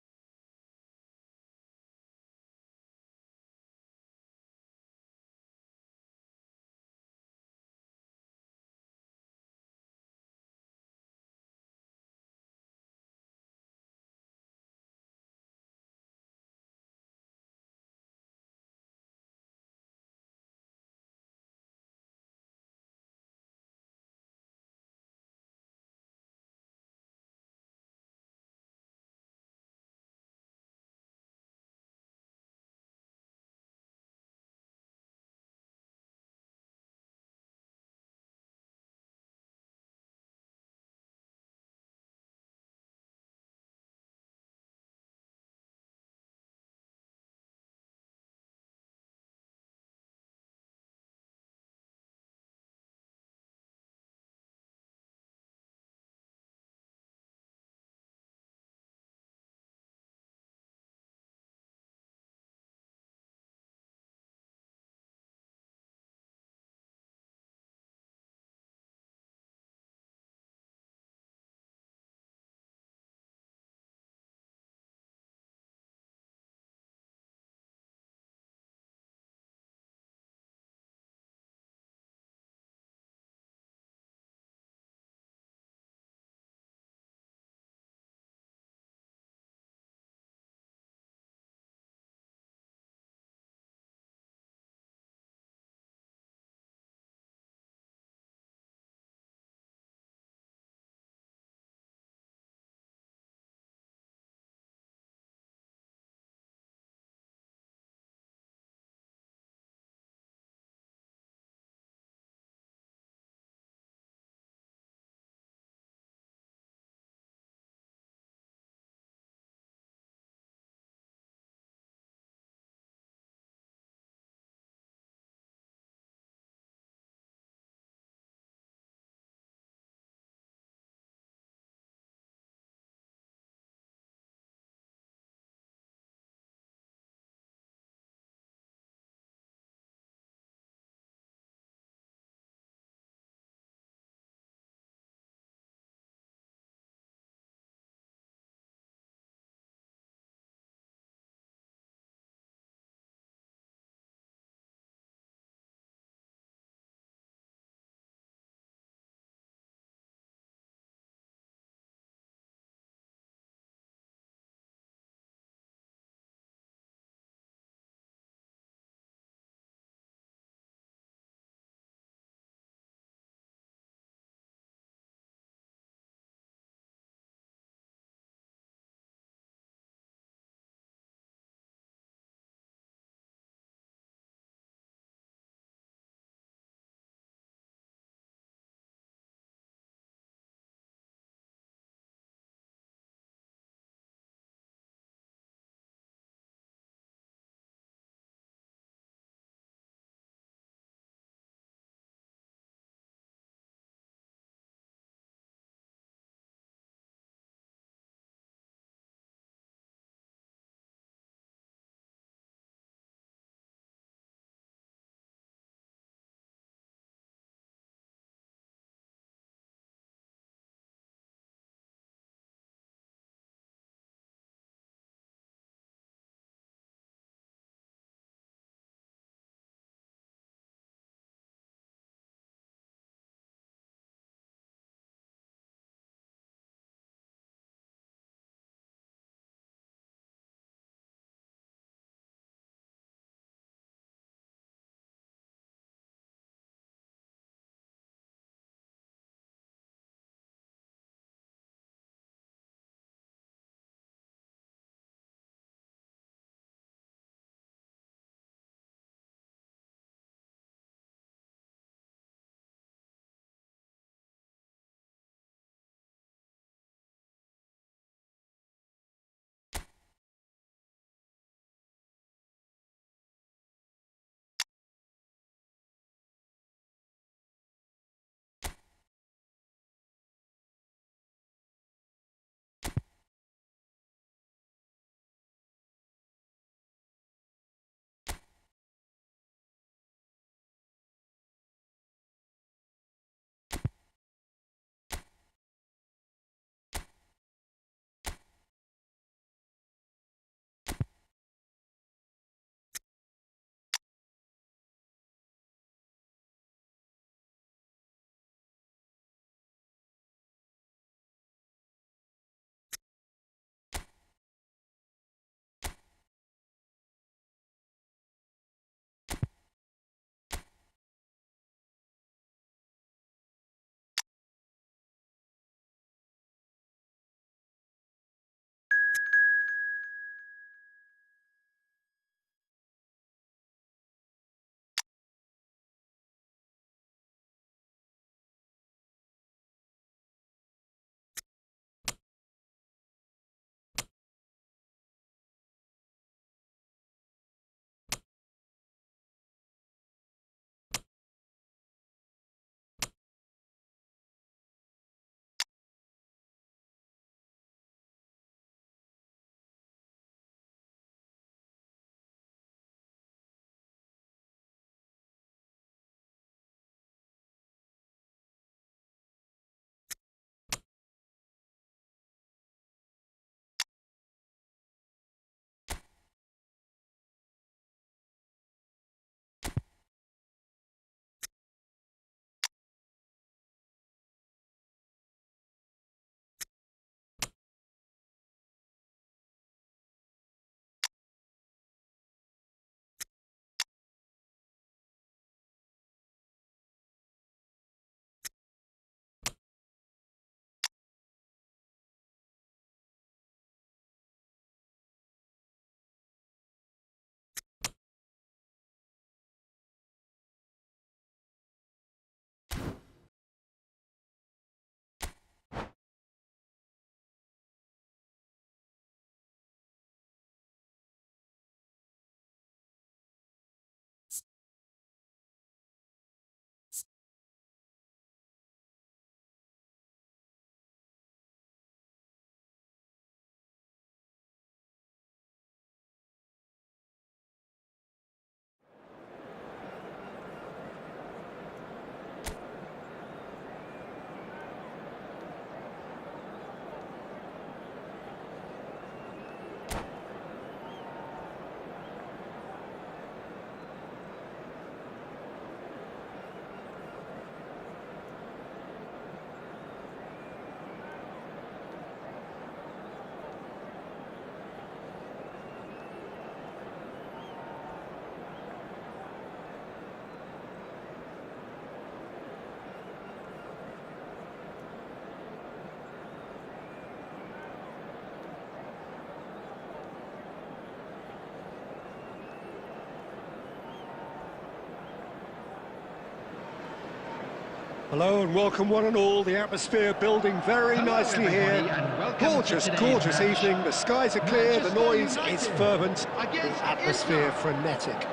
Hello and welcome one and all. The atmosphere building very nicely here. Gorgeous, gorgeous evening. The skies are clear, the noise is fervent, the atmosphere frenetic.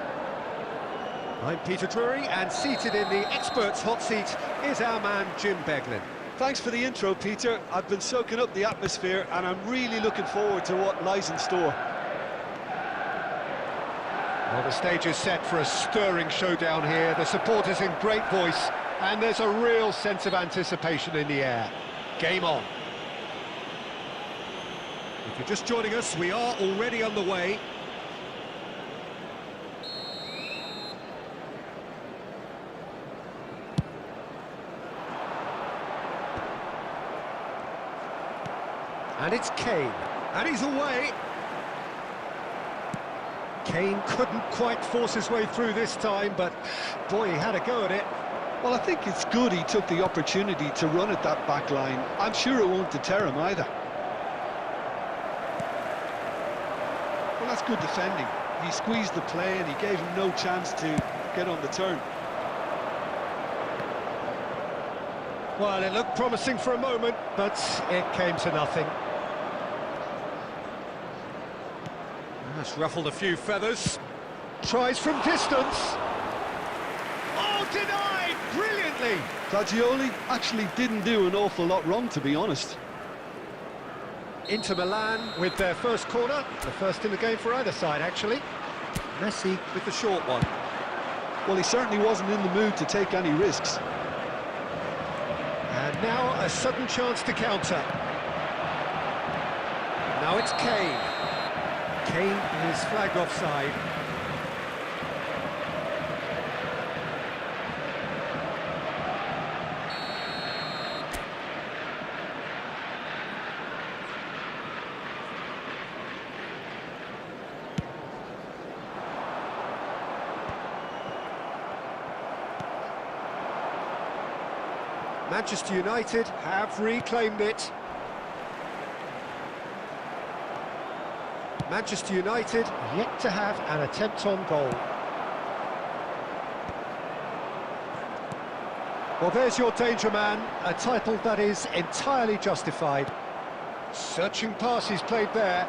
I'm Peter Drury, and seated in the experts' hot seat is our man Jim Beglin. Thanks for the intro, Peter. I've been soaking up the atmosphere and I'm really looking forward to what lies in store. Well, the stage is set for a stirring showdown here. The supporters in great voice, and there's a real sense of anticipation in the air. Game on. If you're just joining us, we are already underway. And it's Kane, and he's away. Kane couldn't quite force his way through this time, but boy, he had a go at it. Well, I think it's good he took the opportunity to run at that back line. I'm sure it won't deter him either. Well, that's good defending. He squeezed the play and he gave him no chance to get on the turn. Well, it looked promising for a moment, but it came to nothing. That's ruffled a few feathers. Tries from distance. Oh, denied! Brilliantly! Fagioli actually didn't do an awful lot wrong, to be honest. Inter Milan with their first corner. The first in the game for either side, actually. Messi with the short one. Well, he certainly wasn't in the mood to take any risks. And now a sudden chance to counter. Now it's Kane. Kane is flagged offside. Manchester United have reclaimed it. Manchester United yet to have an attempt on goal. Well, there's your danger man, a title that is entirely justified. Searching pass he's played there,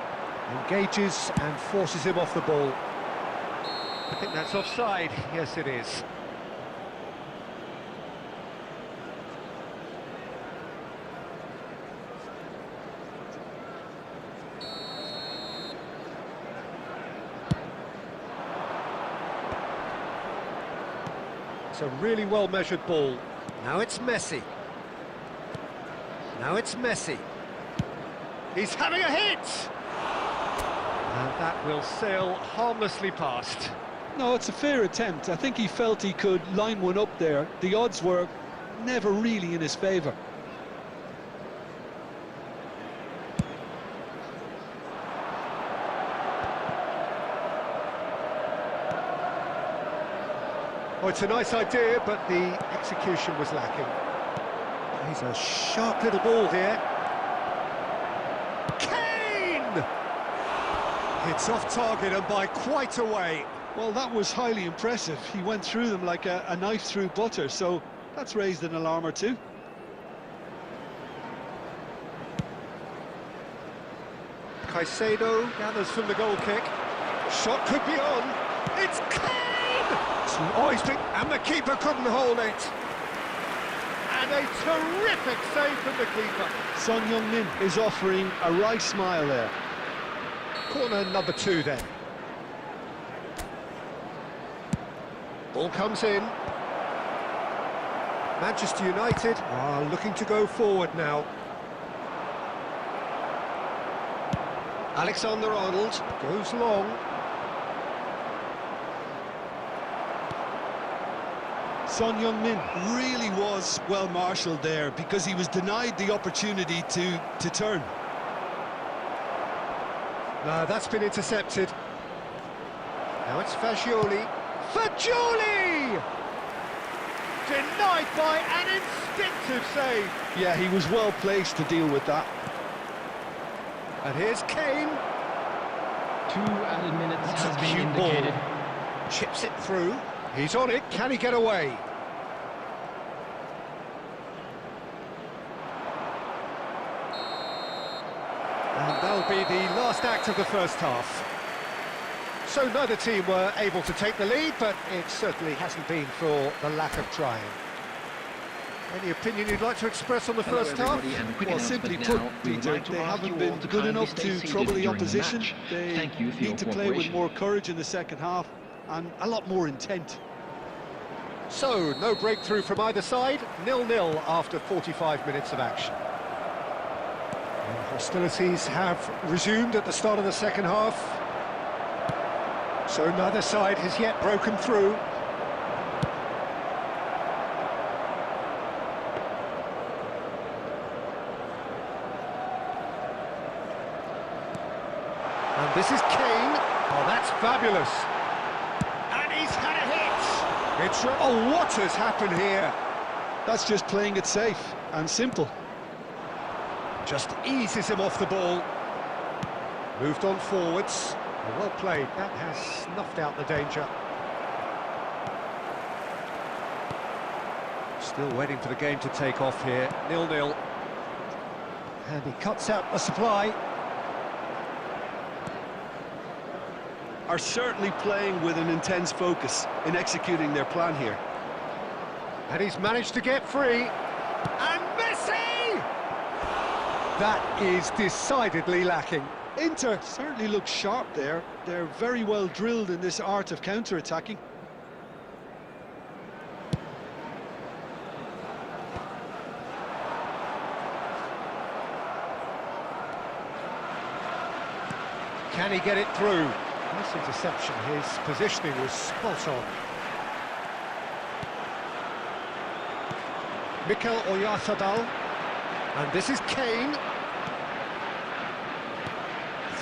engages and forces him off the ball. I think that's offside. Yes, it is. It's a really well-measured ball. Now it's Messi. Now it's Messi. He's having a hit! And that will sail harmlessly past. No, it's a fair attempt. I think he felt he could line one up there. The odds were never really in his favour. Oh, it's a nice idea, but the execution was lacking. He's a sharp little ball here. Kane! It's off target and by quite a way. Well, that was highly impressive. He went through them like a knife through butter, so that's raised an alarm or two. Caicedo gathers from the goal kick. Shot could be on. It's Kane! Oh, and the keeper couldn't hold it. And a terrific save from the keeper. Son Heung-min is offering a right smile there. Corner number 2 then. Ball comes in. Manchester United are looking to go forward now. Alexander-Arnold goes long. Son Heung-min really was well marshalled there because he was denied the opportunity to turn. No, that's been intercepted. Now it's Fagioli. Fagioli! Denied by an instinctive save. Yeah, he was well placed to deal with that. And here's Kane. 2 added minutes That's has a been cute indicated. ball. Chips it through. He's on it. Can he get away? be the last act of the first half. So neither team were able to take the lead, but it certainly hasn't been for the lack of trying. Any opinion you'd like to express on the first half? Well, simply put, Peter, they haven't been good enough to trouble the opposition. They need to play with more courage in the second half and a lot more intent. So, no breakthrough from either side, 0-0 after 45 minutes of action. And hostilities have resumed at the start of the second half. So neither side has yet broken through. And this is Kane. Oh, that's fabulous. And he's had a hit. It's... Oh, what has happened here? That's just playing it safe and simple. Just eases him off the ball. Moved on forwards. Well played. That has snuffed out the danger. Still waiting for the game to take off here. 0-0. And he cuts out the supply. Are certainly playing with an intense focus in executing their plan here. And he's managed to get free. And Messi! That is decidedly lacking. Inter certainly look sharp there. They're very well drilled in this art of counter-attacking. Can he get it through? Nice interception. His positioning was spot on. Mikel Oyarzabal. And this is Kane.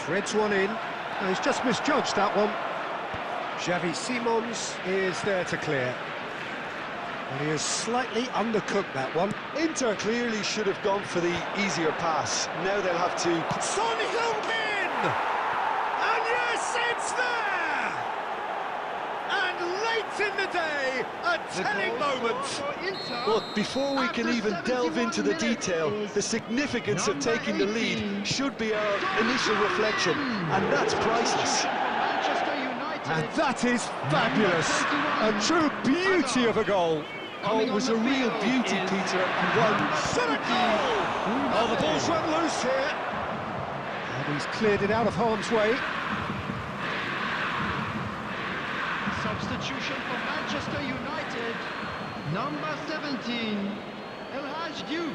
Threads one in. No, he's just misjudged that one. Xavi Simons is there to clear. And he has slightly undercooked that one. Inter clearly should have gone for the easier pass. Now they'll have to... Son Heung-min! And yes, it's there! And late in the day, a telling moment. Look, before we can even delve into the detail, the significance of taking the lead should be our initial reflection, and that's priceless. And that is fabulous. A true beauty of a goal. Oh, it was a real beauty, Peter, and one... Oh, the ball's run loose here. And he's cleared it out of harm's way. Substitution for Manchester United. Number 17, El Hadj Diouf.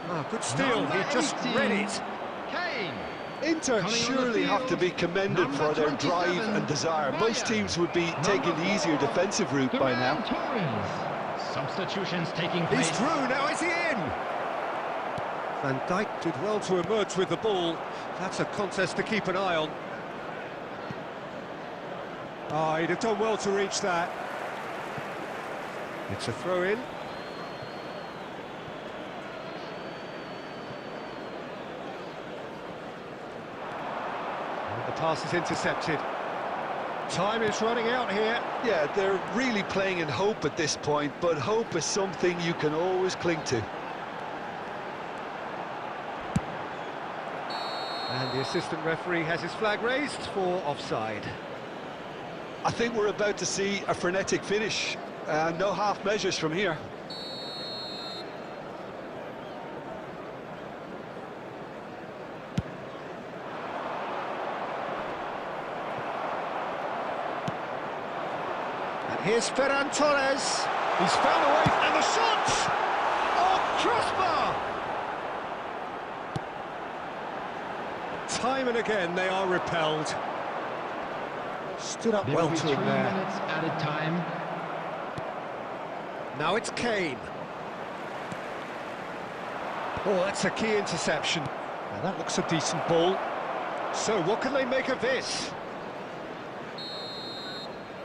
Oh, good steal, he just read it. Kane. Inter surely have to be commended for their drive and desire. Most teams would be taking the easier defensive route by now. Substitutions taking place. He's through, now is he in? Van Dijk did well to emerge with the ball. That's a contest to keep an eye on. Oh, he'd have done well to reach that. It's a throw-in. The pass is intercepted. Time is running out here. Yeah, they're really playing in hope at this point, but hope is something you can always cling to. And the assistant referee has his flag raised for offside. I think we're about to see a frenetic finish. No half measures from here. And here's Ferran Torres. He's found a way, and the shot! Oh, crossbar! Time and again they are repelled. Stood up well to him there. 3 minutes added time. Now it's Kane. Oh, that's a key interception. Now that looks a decent ball. So what can they make of this?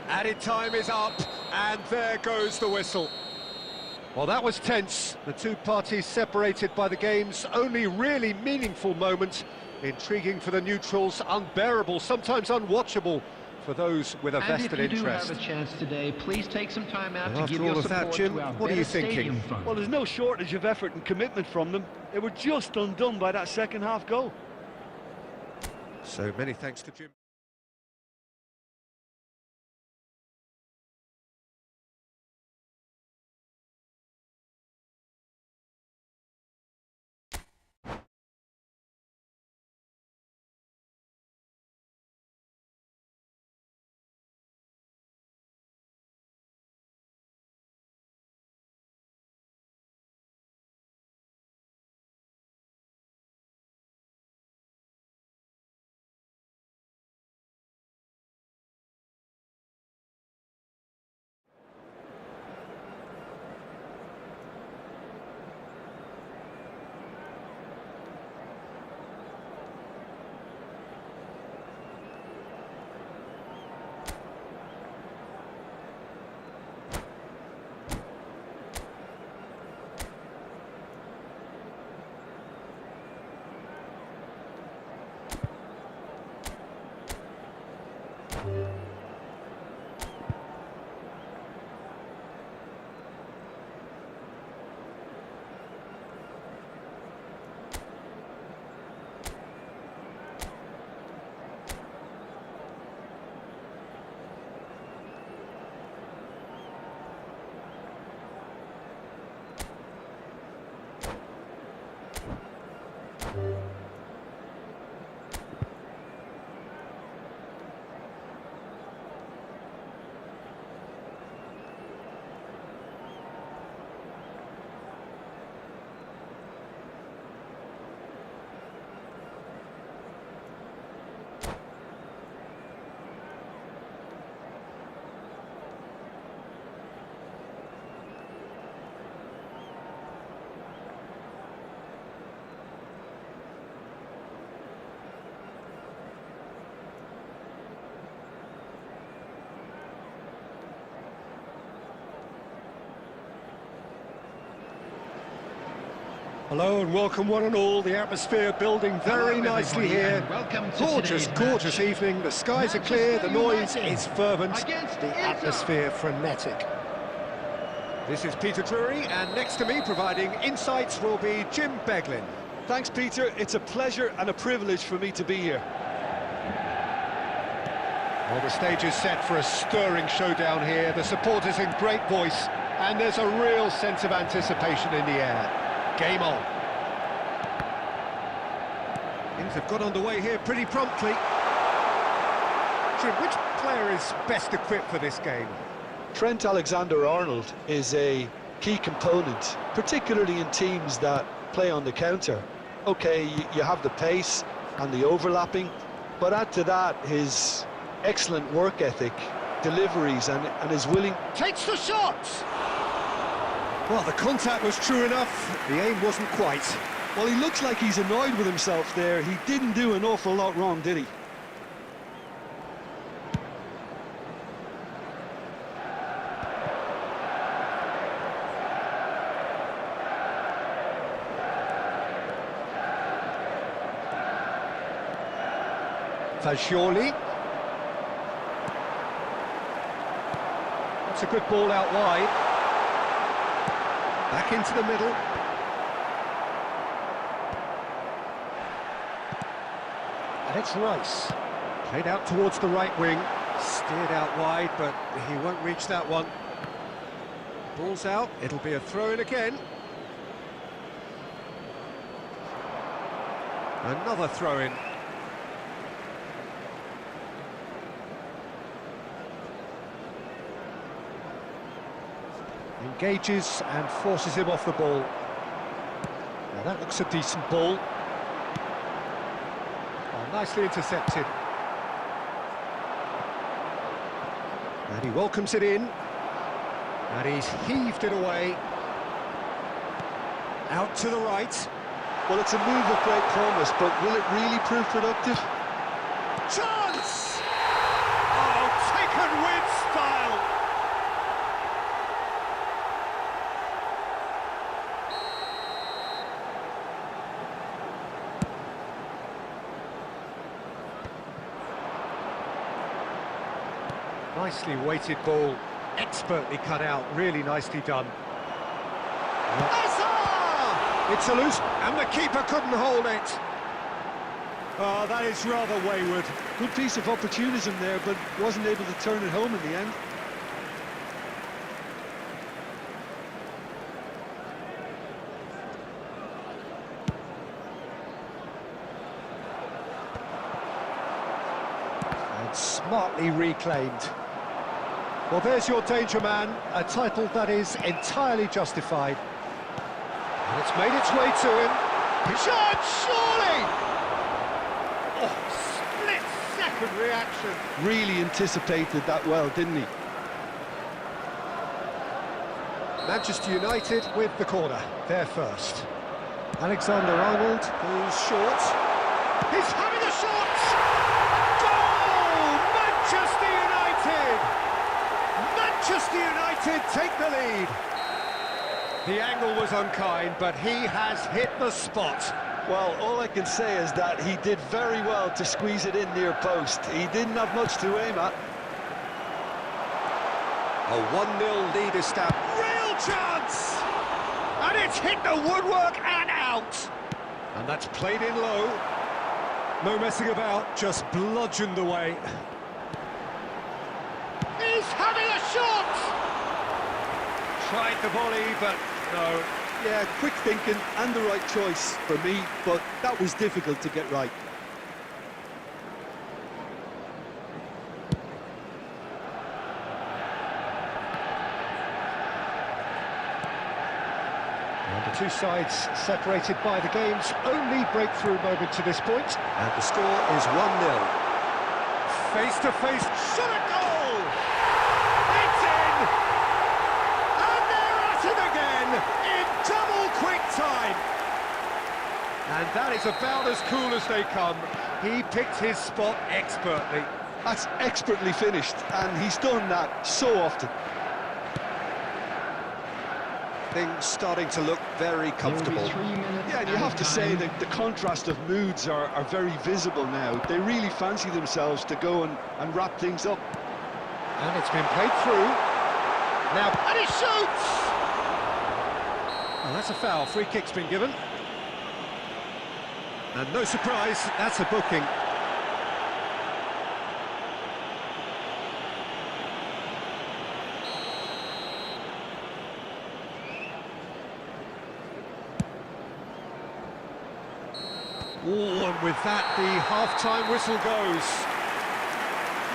Added time is up, and there goes the whistle. Well, that was tense. The two parties separated by the game's only really meaningful moment. Intriguing for the neutrals, unbearable, sometimes unwatchable for those with a vested interest. And if you do have a chance today, please take some time out to After give all your of that, support Jim, to our what are you Better thinking? Stadium Fund. Well, there's no shortage of effort and commitment from them. They were just undone by that second half goal. So many thanks to Jim. Hello and welcome one and all. The atmosphere building very nicely here. Gorgeous, gorgeous evening. The skies are clear, the noise is fervent, the atmosphere frenetic. This is Peter Drury, and next to me providing insights will be Jim Beglin. Thanks, Peter. It's a pleasure and a privilege for me to be here. Well, the stage is set for a stirring showdown here. The supporters in great voice, and there's a real sense of anticipation in the air. Game on. Things have got underway here pretty promptly. Jim, which player is best equipped for this game? Trent Alexander-Arnold is a key component, particularly in teams that play on the counter. Okay, you have the pace and the overlapping, but add to that his excellent work ethic, deliveries, and his willing... Takes the shot! Well, the contact was true enough, the aim wasn't quite. Well, he looks like he's annoyed with himself there. He didn't do an awful lot wrong, did he? Fagioli. That's a good ball out wide. Back into the middle. And it's Rice. Played out towards the right wing. Steered out wide, but he won't reach that one. Ball's out. It'll be a throw-in again. Another throw-in. Engages and forces him off the ball. Now that looks a decent ball. Oh, nicely intercepted. And he welcomes it in. And he's heaved it away. Out to the right. Well, it's a move of great promise, but will it really prove productive? Chance! Oh, taken with style! Nicely weighted ball, expertly cut out, really nicely done. It's a loose, and the keeper couldn't hold it. Oh, that is rather wayward. Good piece of opportunism there, but wasn't able to turn it home in the end. And smartly reclaimed. Well, there's your danger man, a title that is entirely justified. And it's made its way to him. Shot, surely! Oh, split-second reaction. Really anticipated that well, didn't he? Manchester United with the corner, they're first. Alexander-Arnold goes short. He's having a shot! Goal! Manchester United! Manchester United take the lead. The angle was unkind, but he has hit the spot. Well, all I can say is that he did very well to squeeze it in near post. He didn't have much to aim at. A 1-0 lead established. Real chance! And it's hit the woodwork and out. And that's played in low. No messing about, just bludgeoned away. He's having a shot! Tried the volley, but no. Yeah, quick thinking and the right choice for me, but that was difficult to get right. And the two sides separated by the game's only breakthrough moment to this point. And the score is 1-0. Face-to-face, shot at goal! It's in! And they're at it again in double quick time. And that is about as cool as they come. He picked his spot expertly. That's expertly finished, and he's done that so often. Things starting to look very comfortable. Yeah, and you have to say that the contrast of moods are very visible now. They really fancy themselves to go and wrap things up. And it's been played through. Now, and he shoots! Well, that's a foul. Free kick's been given. And no surprise, that's a booking. Oh, and with that, the half-time whistle goes.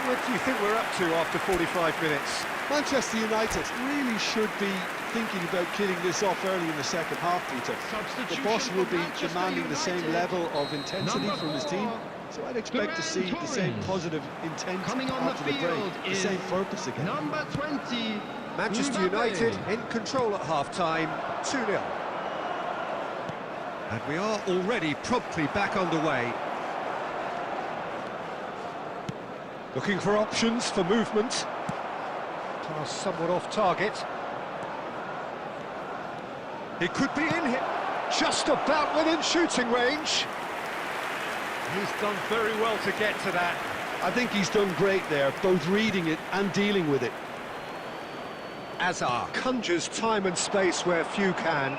What do you think we're up to after 45 minutes? Manchester United really should be thinking about killing this off early in the second half, Peter. The boss will be demanding the same level of intensity from his team, so I'd expect to see the same positive intent after the break, the same purpose again. Number 20, Manchester United in control at half-time, 2-0. And we are already promptly back underway. Looking for options for movement. Pass somewhat off target. He could be in here, just about within shooting range. He's done very well to get to that. I think he's done great there, both reading it and dealing with it. Azar conjures time and space where few can.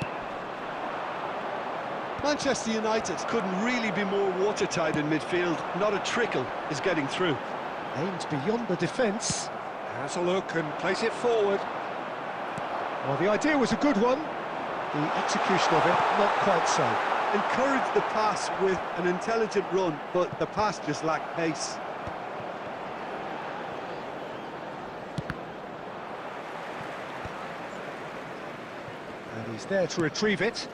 Manchester United couldn't really be more watertight in midfield. Not a trickle is getting through. Aims beyond the defence. Has a look and plays it forward. Well, the idea was a good one. The execution of it, not quite so. Encouraged the pass with an intelligent run, but the pass just lacked pace. And he's there to retrieve it.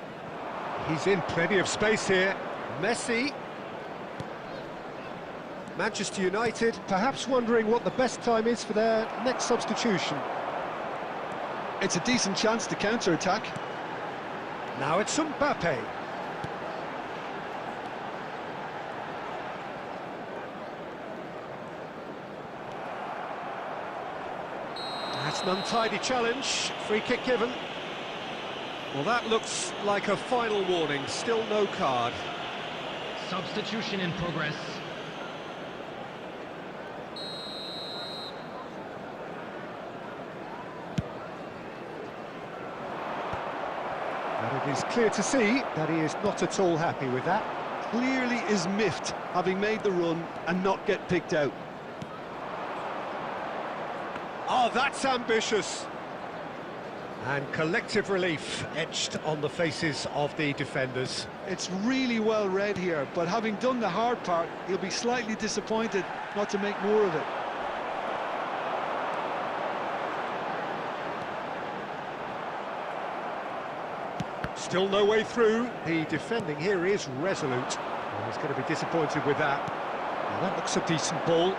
He's in plenty of space here. Messi. Manchester United perhaps wondering what the best time is for their next substitution. It's a decent chance to counter-attack. Now it's Mbappe. That's an untidy challenge. Free kick given. Well, that looks like a final warning. Still no card. Substitution in progress. And it is clear to see that he is not at all happy with that. clearly is miffed having made the run and not get picked out. Oh, that's ambitious. And collective relief etched on the faces of the defenders. It's really well read here, but having done the hard part, he'll be slightly disappointed not to make more of it. Still no way through. The defending here is resolute. And he's going to be disappointed with that. Now that looks a decent ball.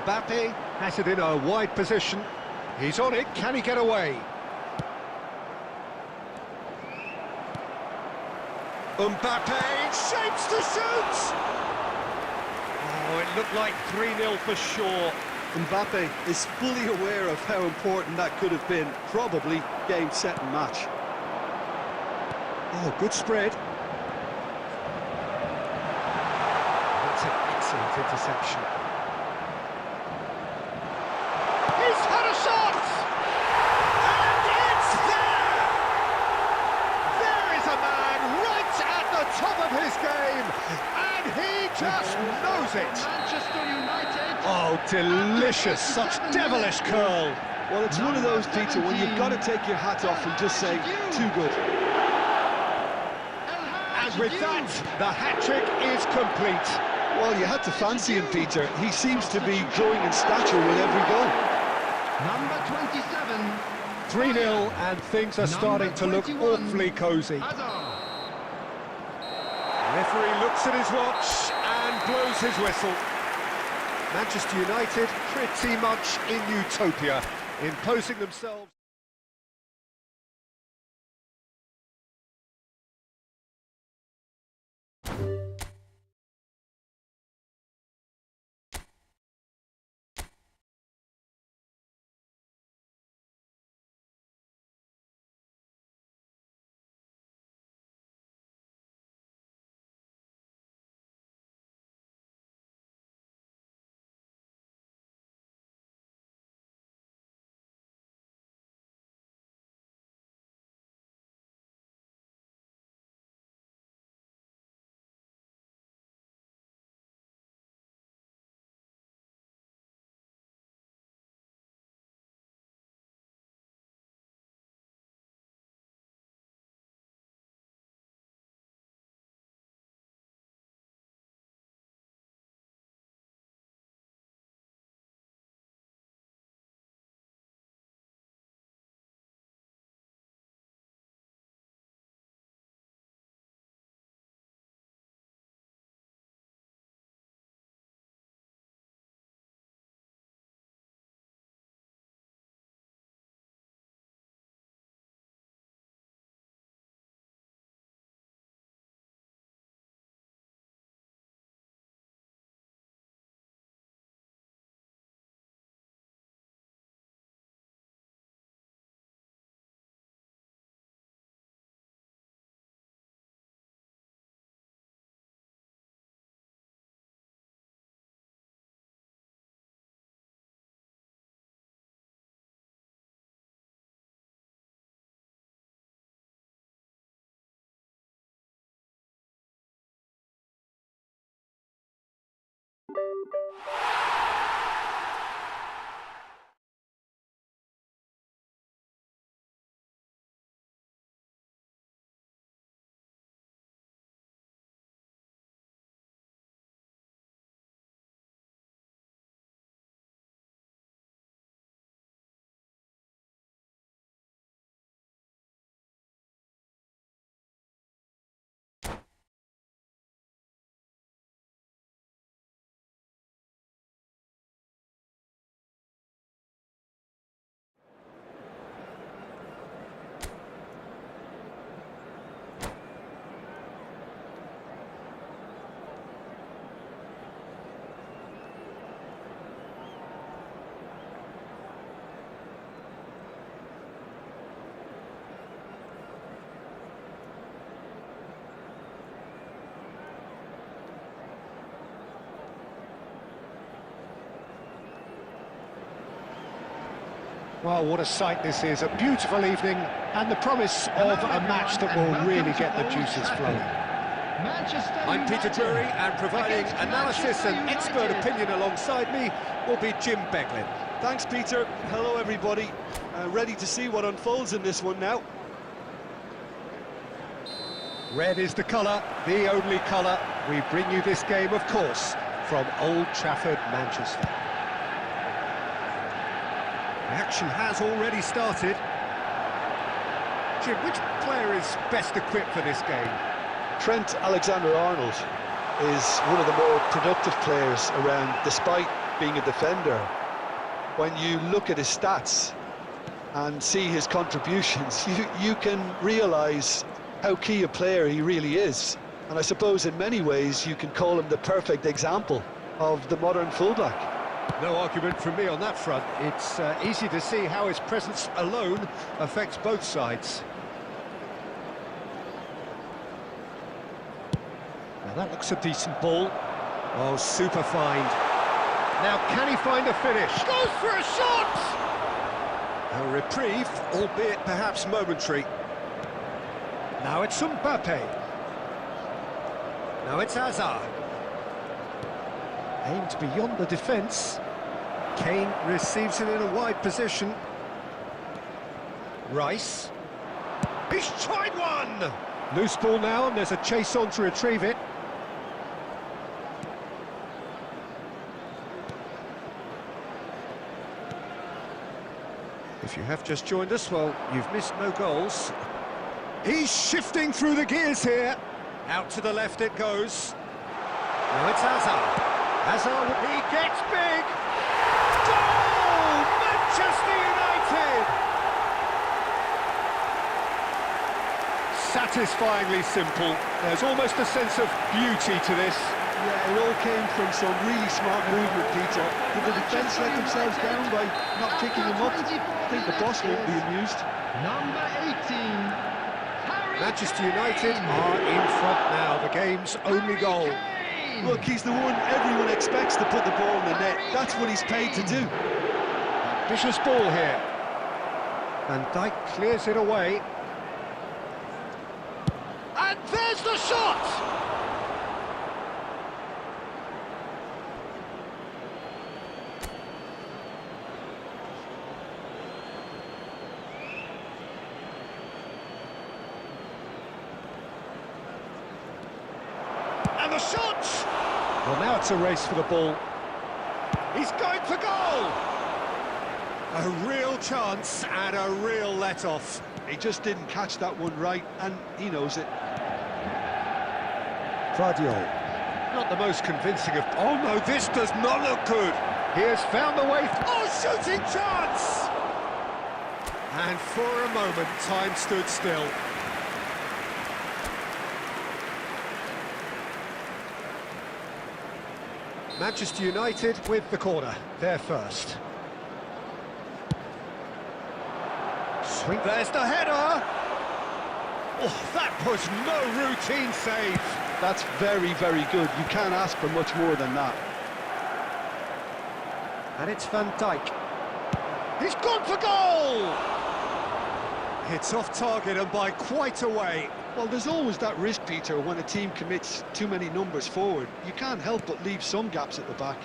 Mbappe has it in a wide position. He's on it. Can he get away? Mbappe shapes to shoot! Oh, it looked like 3-0 for sure. Mbappe is fully aware of how important that could have been. Probably game, set and match. Oh, good spread. That's an excellent interception. He's had a shot! And it's there! There is a man right at the top of his game, and he just knows it. Manchester United. Oh, delicious, such devilish curl. Well, it's one of those, Peter, when you've got to take your hat off and just say, too good. And with that, the hat-trick is complete. Well, you had to fancy him, Peter. He seems to be growing in stature with every goal. Number 27. 3-0, and things are starting to look awfully cosy. Referee looks at his watch and blows his whistle. Manchester United pretty much in utopia, imposing themselves. Well, what a sight this is, a beautiful evening, and the promise of a match that will really get the juices flowing. Manchester I'm Peter United Drury, and providing against analysis and Manchester expert United. opinion alongside me will be Jim Beglin. Thanks, Peter. Hello, everybody. Ready to see what unfolds in this one now. Red is the colour, the only colour. We bring you this game, of course, from Old Trafford, Manchester. The action has already started. Jim, which player is best equipped for this game? Trent Alexander-Arnold is one of the more productive players around, despite being a defender. When you look at his stats and see his contributions, you can realise how key a player he really is. And I suppose in many ways you can call him the perfect example of the modern fullback. No argument from me on that front. It's easy to see how his presence alone affects both sides. Now that looks a decent ball. Oh, super find. Now can he find a finish? Goes for a shot! A reprieve, albeit perhaps momentary. Now it's Mbappe. Now it's Hazard. Aimed beyond the defence. Kane receives it in a wide position. Rice. He's tried one! Loose ball now, and there's a chase on to retrieve it. If you have just joined us, well, you've missed no goals. He's shifting through the gears here. Out to the left it goes. Now it's Hazard. Hazard, he gets big. Goal! Manchester United! Satisfyingly simple. There's almost a sense of beauty to this. Yeah, it all came from some really smart movement, Peter. Did the defence let themselves down by not picking him up? I think the boss won't be amused. Number 18. Manchester United are in front now, the game's only goal. Look, he's the one everyone expects to put the ball in the net. That's what he's paid to do. Vicious ball here. Van Dijk clears it away. And there's the shot! And the shot! Well, now it's a race for the ball. He's going for goal! A real chance and a real let-off. He just didn't catch that one right, and he knows it. Vardiol. Not the most convincing of... Oh, no, this does not look good. He has found the way... Oh, shooting chance! And for a moment, time stood still. Manchester United with the corner, they're first. Swing, there's the header! Oh, that was no routine save. That's very, very good. You can't ask for much more than that. And it's Van Dijk. He's gone for goal! It's off target and by quite a way. Well, there's always that risk, Peter, when a team commits too many numbers forward. You can't help but leave some gaps at the back.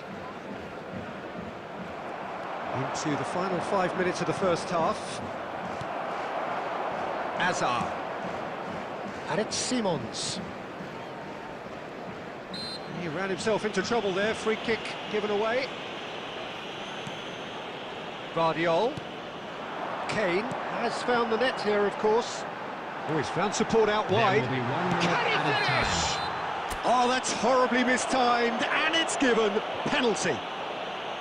Into the final 5 minutes of the first half. Hazard. And it's Simons. He ran himself into trouble there. Free kick given away. Vardiol. Kane has found the net here, of course. Oh, he's found support out wide. Can he finish? Oh, that's horribly mistimed, and it's given. Penalty.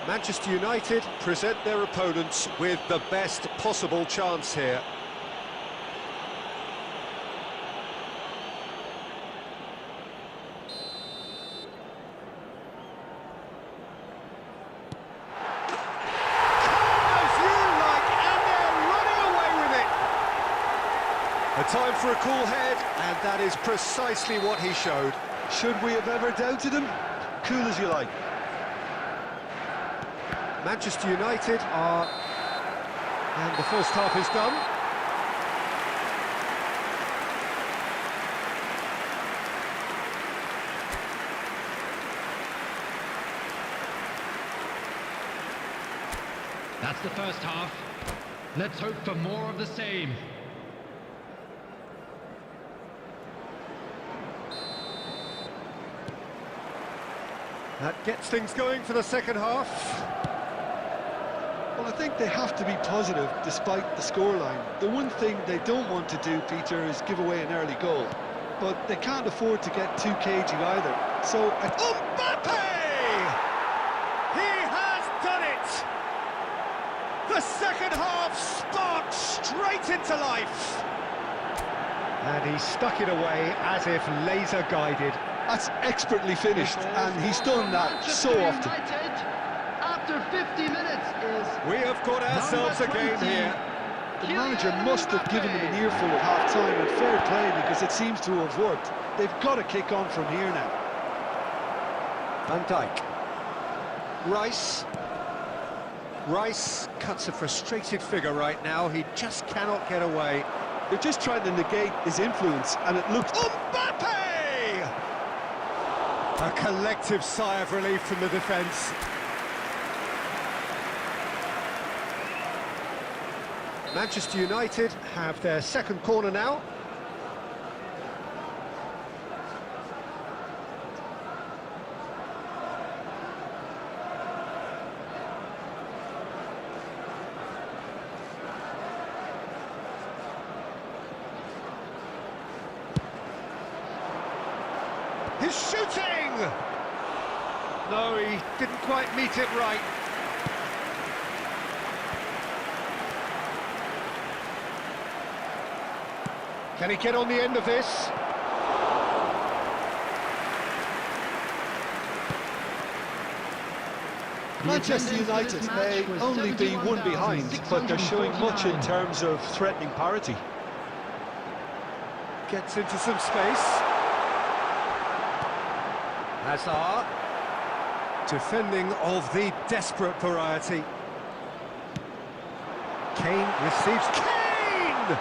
Manchester United present their opponents with the best possible chance here. A time for a cool head, and that is precisely what he showed. Should we have ever doubted him? Cool as you like. Manchester United are... And the first half is done. That's the first half. Let's hope for more of the same. That gets things going for the second half. Well, I think they have to be positive despite the scoreline. The one thing they don't want to do, Peter, is give away an early goal. But they can't afford to get too cagey either. So, Mbappe! He has done it! The second half sparked straight into life. And he stuck it away as if laser guided. that's expertly finished, and he's done that so often. After 50 minutes is We have got ourselves a game here. The manager must have given them an earful at half-time, and fair play, because it seems to have worked. They've got to kick on from here now. Van Dijk. Rice cuts a frustrated figure right now. He just cannot get away. They're just trying to negate his influence, and it looks... Mbappe! A collective sigh of relief from the defence. Manchester United have their second corner now. He's shooting! No, he didn't quite meet it right. Can he get on the end of this? Manchester United may only be one behind, but they're showing much in terms of threatening parity. Gets into some space. Hazard. Defending of the desperate variety. Kane receives... Kane!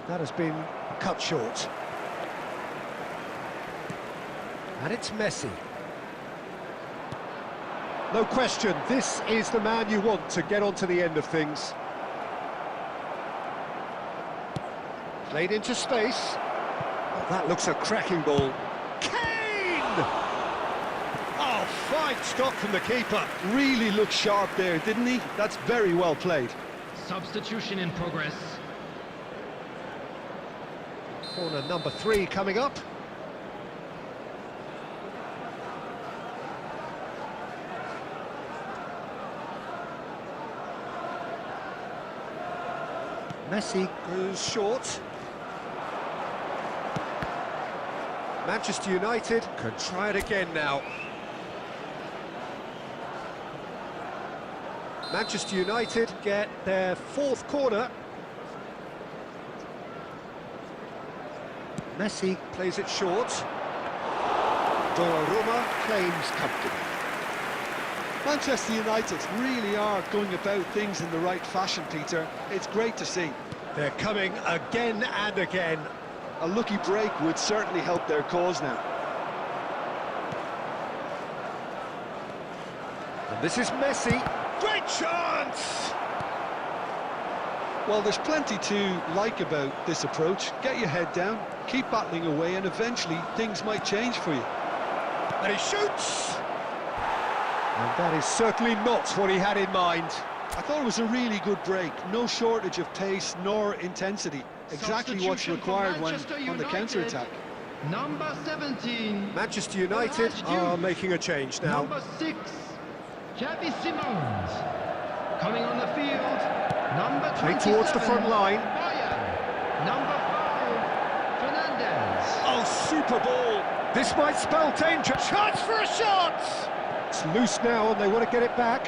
That has been cut short. And it's Messi. No question, this is the man you want to get onto the end of things. Played into space. Oh, that looks a cracking ball. Kane! Oh, fine stop from the keeper. Really looked sharp there, didn't he? That's very well played. Substitution in progress. Corner number 3 coming up. Messi goes short. Manchester United can try it again now. Manchester United get their 4th corner. Messi plays it short. Donnarumma claims comfortably. Manchester United really are going about things in the right fashion, Peter. It's great to see. They're coming again and again. A lucky break would certainly help their cause now. And this is Messi. Great chance! Well, there's plenty to like about this approach. Get your head down, keep battling away, and eventually things might change for you. And he shoots! And that is certainly not what he had in mind. I thought it was a really good break. No shortage of pace nor intensity. Exactly what's required when on the counter-attack. Number 17. Manchester United are making a change now. Number 6. Xavi Simons. Coming on the field. Number 27. Play towards the front line. Bayern. Number 5. Fernandez. Oh, super ball. This might spell danger. Chance for a shot! It's loose now and they want to get it back.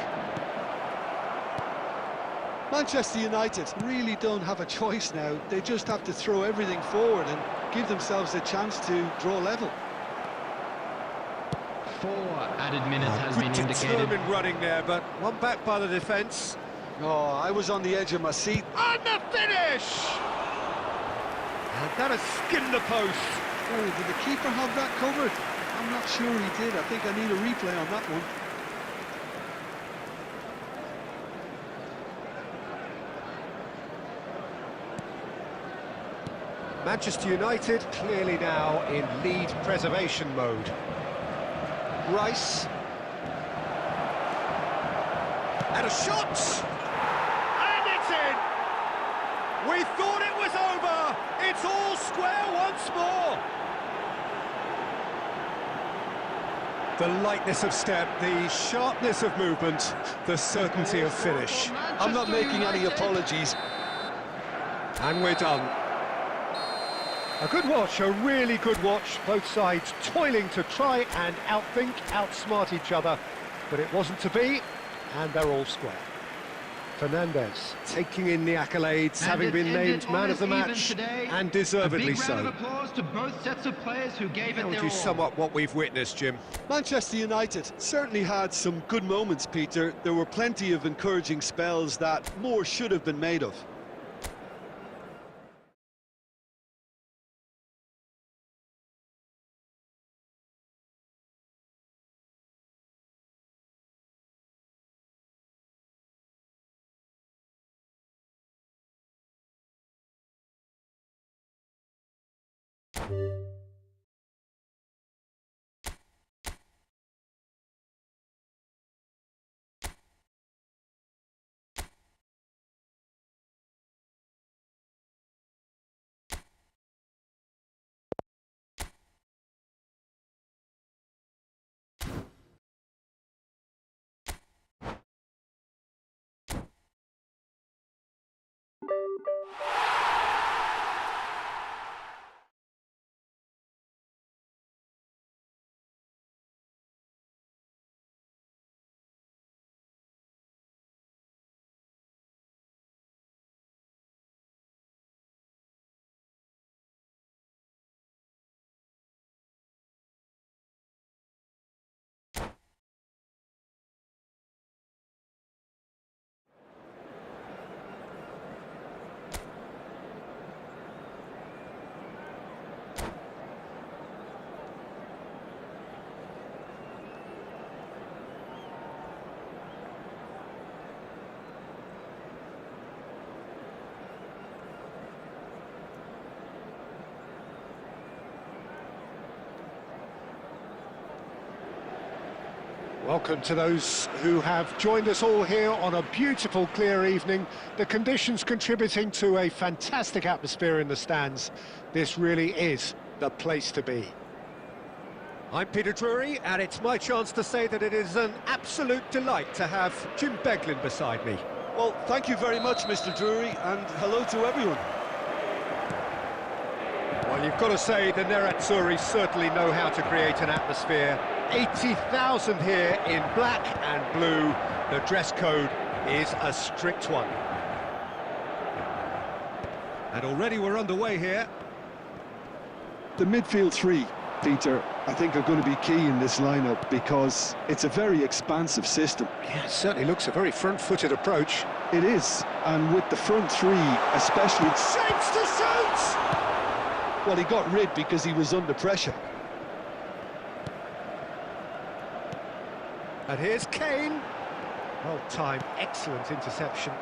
Manchester United really don't have a choice now. They just have to throw everything forward and give themselves a chance to draw level. 4 added minutes has been indicated. Determined running there, but one back by the defence. Oh, I was on the edge of my seat. And the finish! And that has skimmed the post. Oh, did the keeper have that covered? I'm not sure he did. I think I need a replay on that one. Manchester United clearly now in lead preservation mode. Rice. And a shot! And it's in! We thought it was over! It's all square once more! The lightness of step, the sharpness of movement, the certainty of finish. I'm not making any apologies. And we're done. A good watch, a really good watch. Both sides toiling to try and outthink, outsmart each other. But it wasn't to be, and they're all square. Fernandes taking in the accolades, having been named man of the match, and deservedly so. A big round of applause to both sets of players who gave it their all. How would you sum up what we've witnessed, Jim? Manchester United certainly had some good moments, Peter. There were plenty of encouraging spells that more should have been made of. Welcome to those who have joined us all here on a beautiful, clear evening. The conditions contributing to a fantastic atmosphere in the stands. This really is the place to be. I'm Peter Drury, and it's my chance to say that it is an absolute delight to have Jim Beglin beside me. Well, thank you very much, Mr. Drury, and hello to everyone. Well, you've got to say the Nerazzurri certainly know how to create an atmosphere. 80,000 here in black and blue. The dress code is a strict one. And already we're underway here. The midfield three, Peter, I think are going to be key in this lineup because it's a very expansive system. Yeah, it certainly looks a very front-footed approach. It is, and with the front three, especially... Shapes to shoot! Well, he got rid because he was under pressure. And here's Kane. Well timed, excellent interception.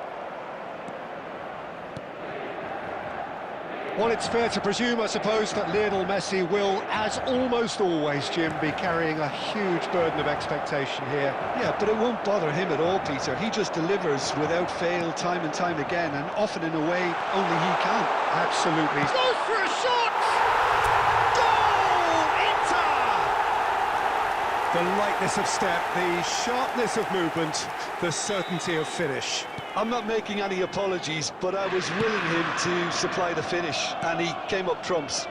Well, it's fair to presume, I suppose, that Lionel Messi will, as almost always, Jim, be carrying a huge burden of expectation here. Yeah, but it won't bother him at all, Peter. He just delivers without fail time and time again, and often in a way only he can. Absolutely. Goes for a shot! Goal! Inter! The lightness of step, the sharpness of movement, the certainty of finish. I'm not making any apologies, but I was willing him to supply the finish, and he came up trumps.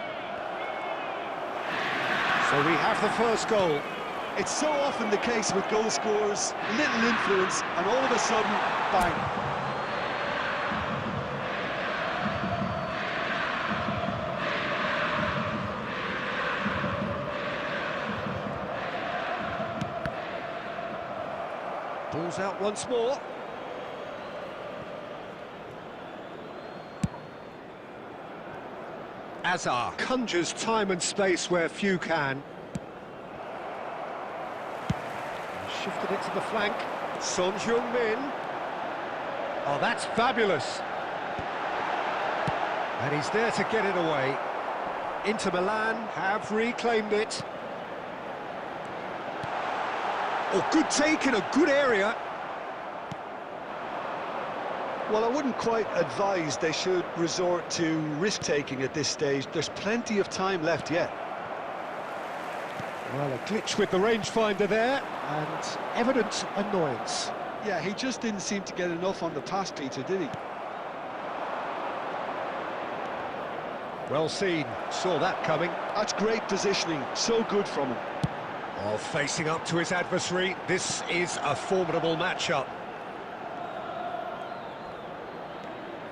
So we have the first goal. It's so often the case with goal scorers, little influence, and all of a sudden, bang. Ball's out once more. Azar conjures time and space where few can. shifted it to the flank. Son Heung-min. Oh, that's fabulous. And he's there to get it away. Inter Milan have reclaimed it. Oh, good take in a good area. Well, I wouldn't quite advise they should resort to risk-taking at this stage. There's plenty of time left yet. Well, a glitch with the rangefinder there, and evident annoyance. Yeah, he just didn't seem to get enough on the pass, Peter, did he? Well seen, saw that coming. That's great positioning, so good from him. Oh, facing up to his adversary, this is a formidable matchup.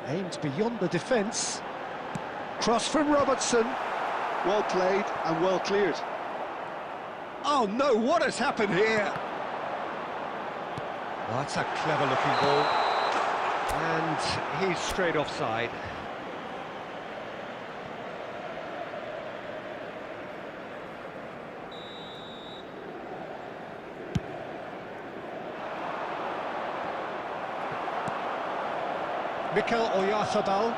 Aimed beyond the defence. Cross from Robertson. Well played and well cleared. Oh no, what has happened here? Oh, that's a clever-looking ball. And he's straight offside. Mikel Oyarzabal.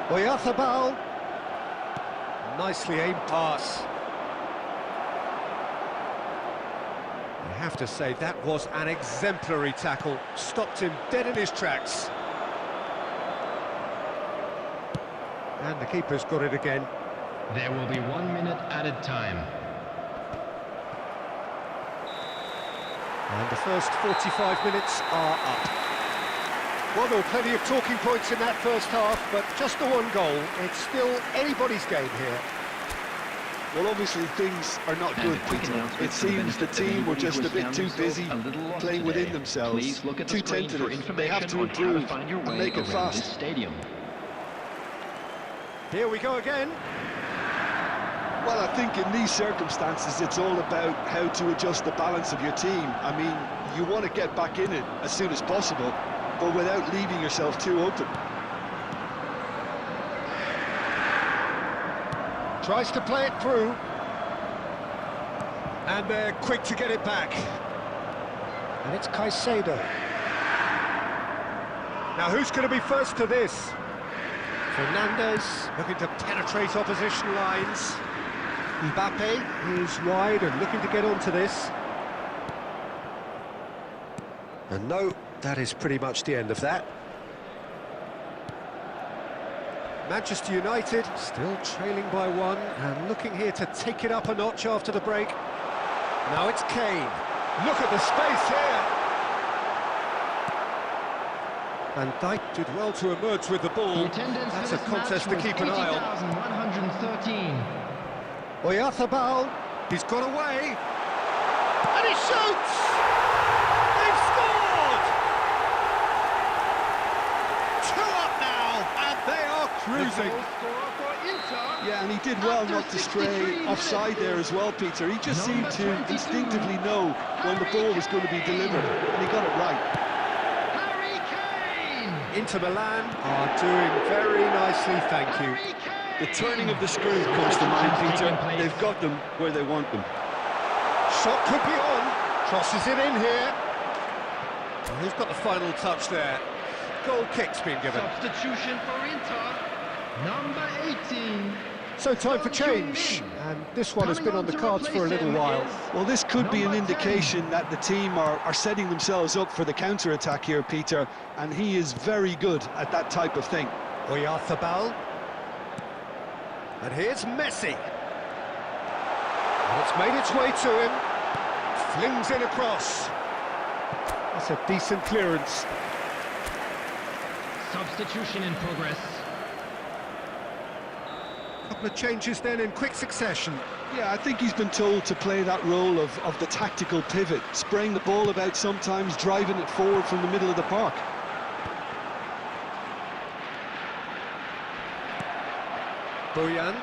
Oyarzabal. Nicely aimed pass. I have to say, that was an exemplary tackle. Stopped him dead in his tracks. And the keeper's got it again. There will be 1 minute added time. And the first 45 minutes are up. Well, there were plenty of talking points in that first half, but just the one goal. It's still anybody's game here. Well, obviously things are not good, Peter. It seems the team were just a bit too busy playing within themselves, too tentative. They have to improve and make it fast. Here we go again. Well, I think in these circumstances it's all about how to adjust the balance of your team. I mean, you want to get back in it as soon as possible, but without leaving yourself too open. Tries to play it through. And they're quick to get it back. And it's Caicedo. Now who's going to be first to this? Fernandez looking to penetrate opposition lines. Mbappe is wide and looking to get onto this. And no, that is pretty much the end of that. Manchester United still trailing by one and looking here to take it up a notch after the break. Now it's Kane. Look at the space here. Van Dijk did well to emerge with the ball. That's a contest to keep an eye on. 113. Oyarzabal, he's got away. And he shoots! They've scored! 2 up now, and they are cruising. Yeah, and he did well not to stray offside there as well, Peter. He just seemed to instinctively know when the ball was going to be delivered, and he got it right. Inter Milan are doing very nicely, thank you. The turning of the screw comes to mind, Peter. They've got them where they want them. Shot could be on. Crosses it in here. And who's got the final touch there? Goal kick's been given. Substitution for Inter, number 18. So time for change, and this one has been on the cards for a little while. Well, this could be an indication that the team are setting themselves up for the counter-attack here, Peter, and he is very good at that type of thing. Oyarzabal. And here's Messi. And it's made its way to him. Flings in across. That's a decent clearance. Substitution in progress. Couple of changes then in quick succession. Yeah, I think he's been told to play that role of the tactical pivot, spraying the ball about sometimes, driving it forward from the middle of the park. Bojan.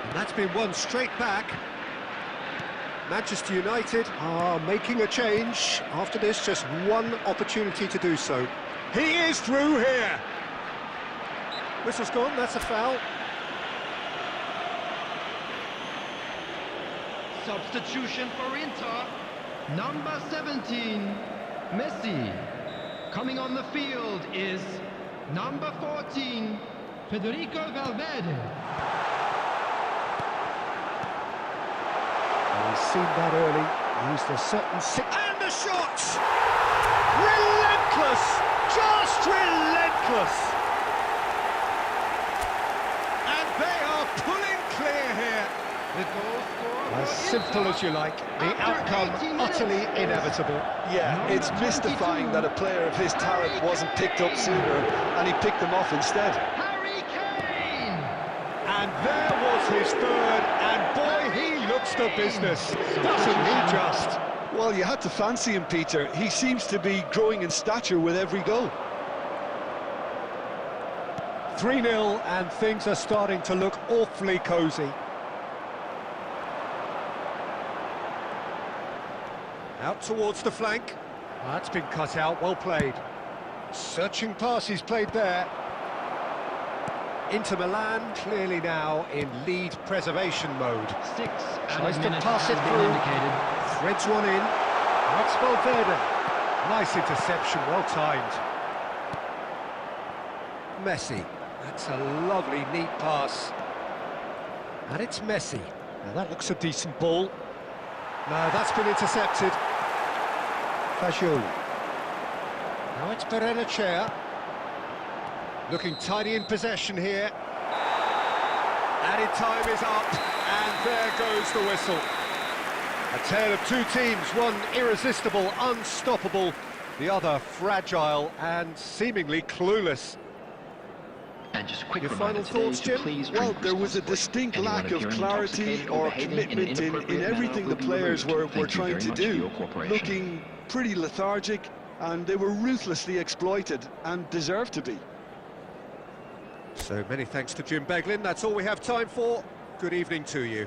And that's been won straight back. Manchester United are making a change. After this, just one opportunity to do so. He is through here. Whistle's gone, that's a foul. Substitution for Inter, number 17, Messi. Coming on the field is number 14, Federico Valverde. He's seen that early, used a certain and the shot! Relentless! Just relentless! And they are pulling clear here. The goal scorer As simple as you like, the outcome utterly inevitable. Yeah, it's mystifying that a player of his talent wasn't picked up sooner, and he picked them off instead. Harry Kane! And there was his third, and boy, he looks the business. Doesn't he just? Well, you had to fancy him, Peter. He seems to be growing in stature with every goal. 3-0, and things are starting to look awfully cosy. Out towards the flank. That's been cut out, well played. Searching pass he's played there. Inter Milan clearly now in lead preservation mode. 6 Tries to minutes pass it has been through. indicated. Threads one in. That's Valverde. Nice interception, well timed. Messi. That's a lovely, neat pass. And it's Messi. Now that looks a decent ball. No, that's been intercepted. Fajul. Now it's Berenachea. Looking tidy in possession here. Added time is up, and there goes the whistle. A tale of two teams, one irresistible, unstoppable, the other fragile and seemingly clueless. And just a quick Your reminder final thoughts, today to Jim? please Well, drink there was a responsibly. distinct Anyone lack of appearing clarity intoxicated or behaving in an commitment in inappropriate manner everything the will be players were removed. Thank you trying very to much for do. your cooperation. Looking pretty lethargic, and they were ruthlessly exploited and deserved to be. So many thanks to Jim Beglin. That's all we have time for. Good evening to you.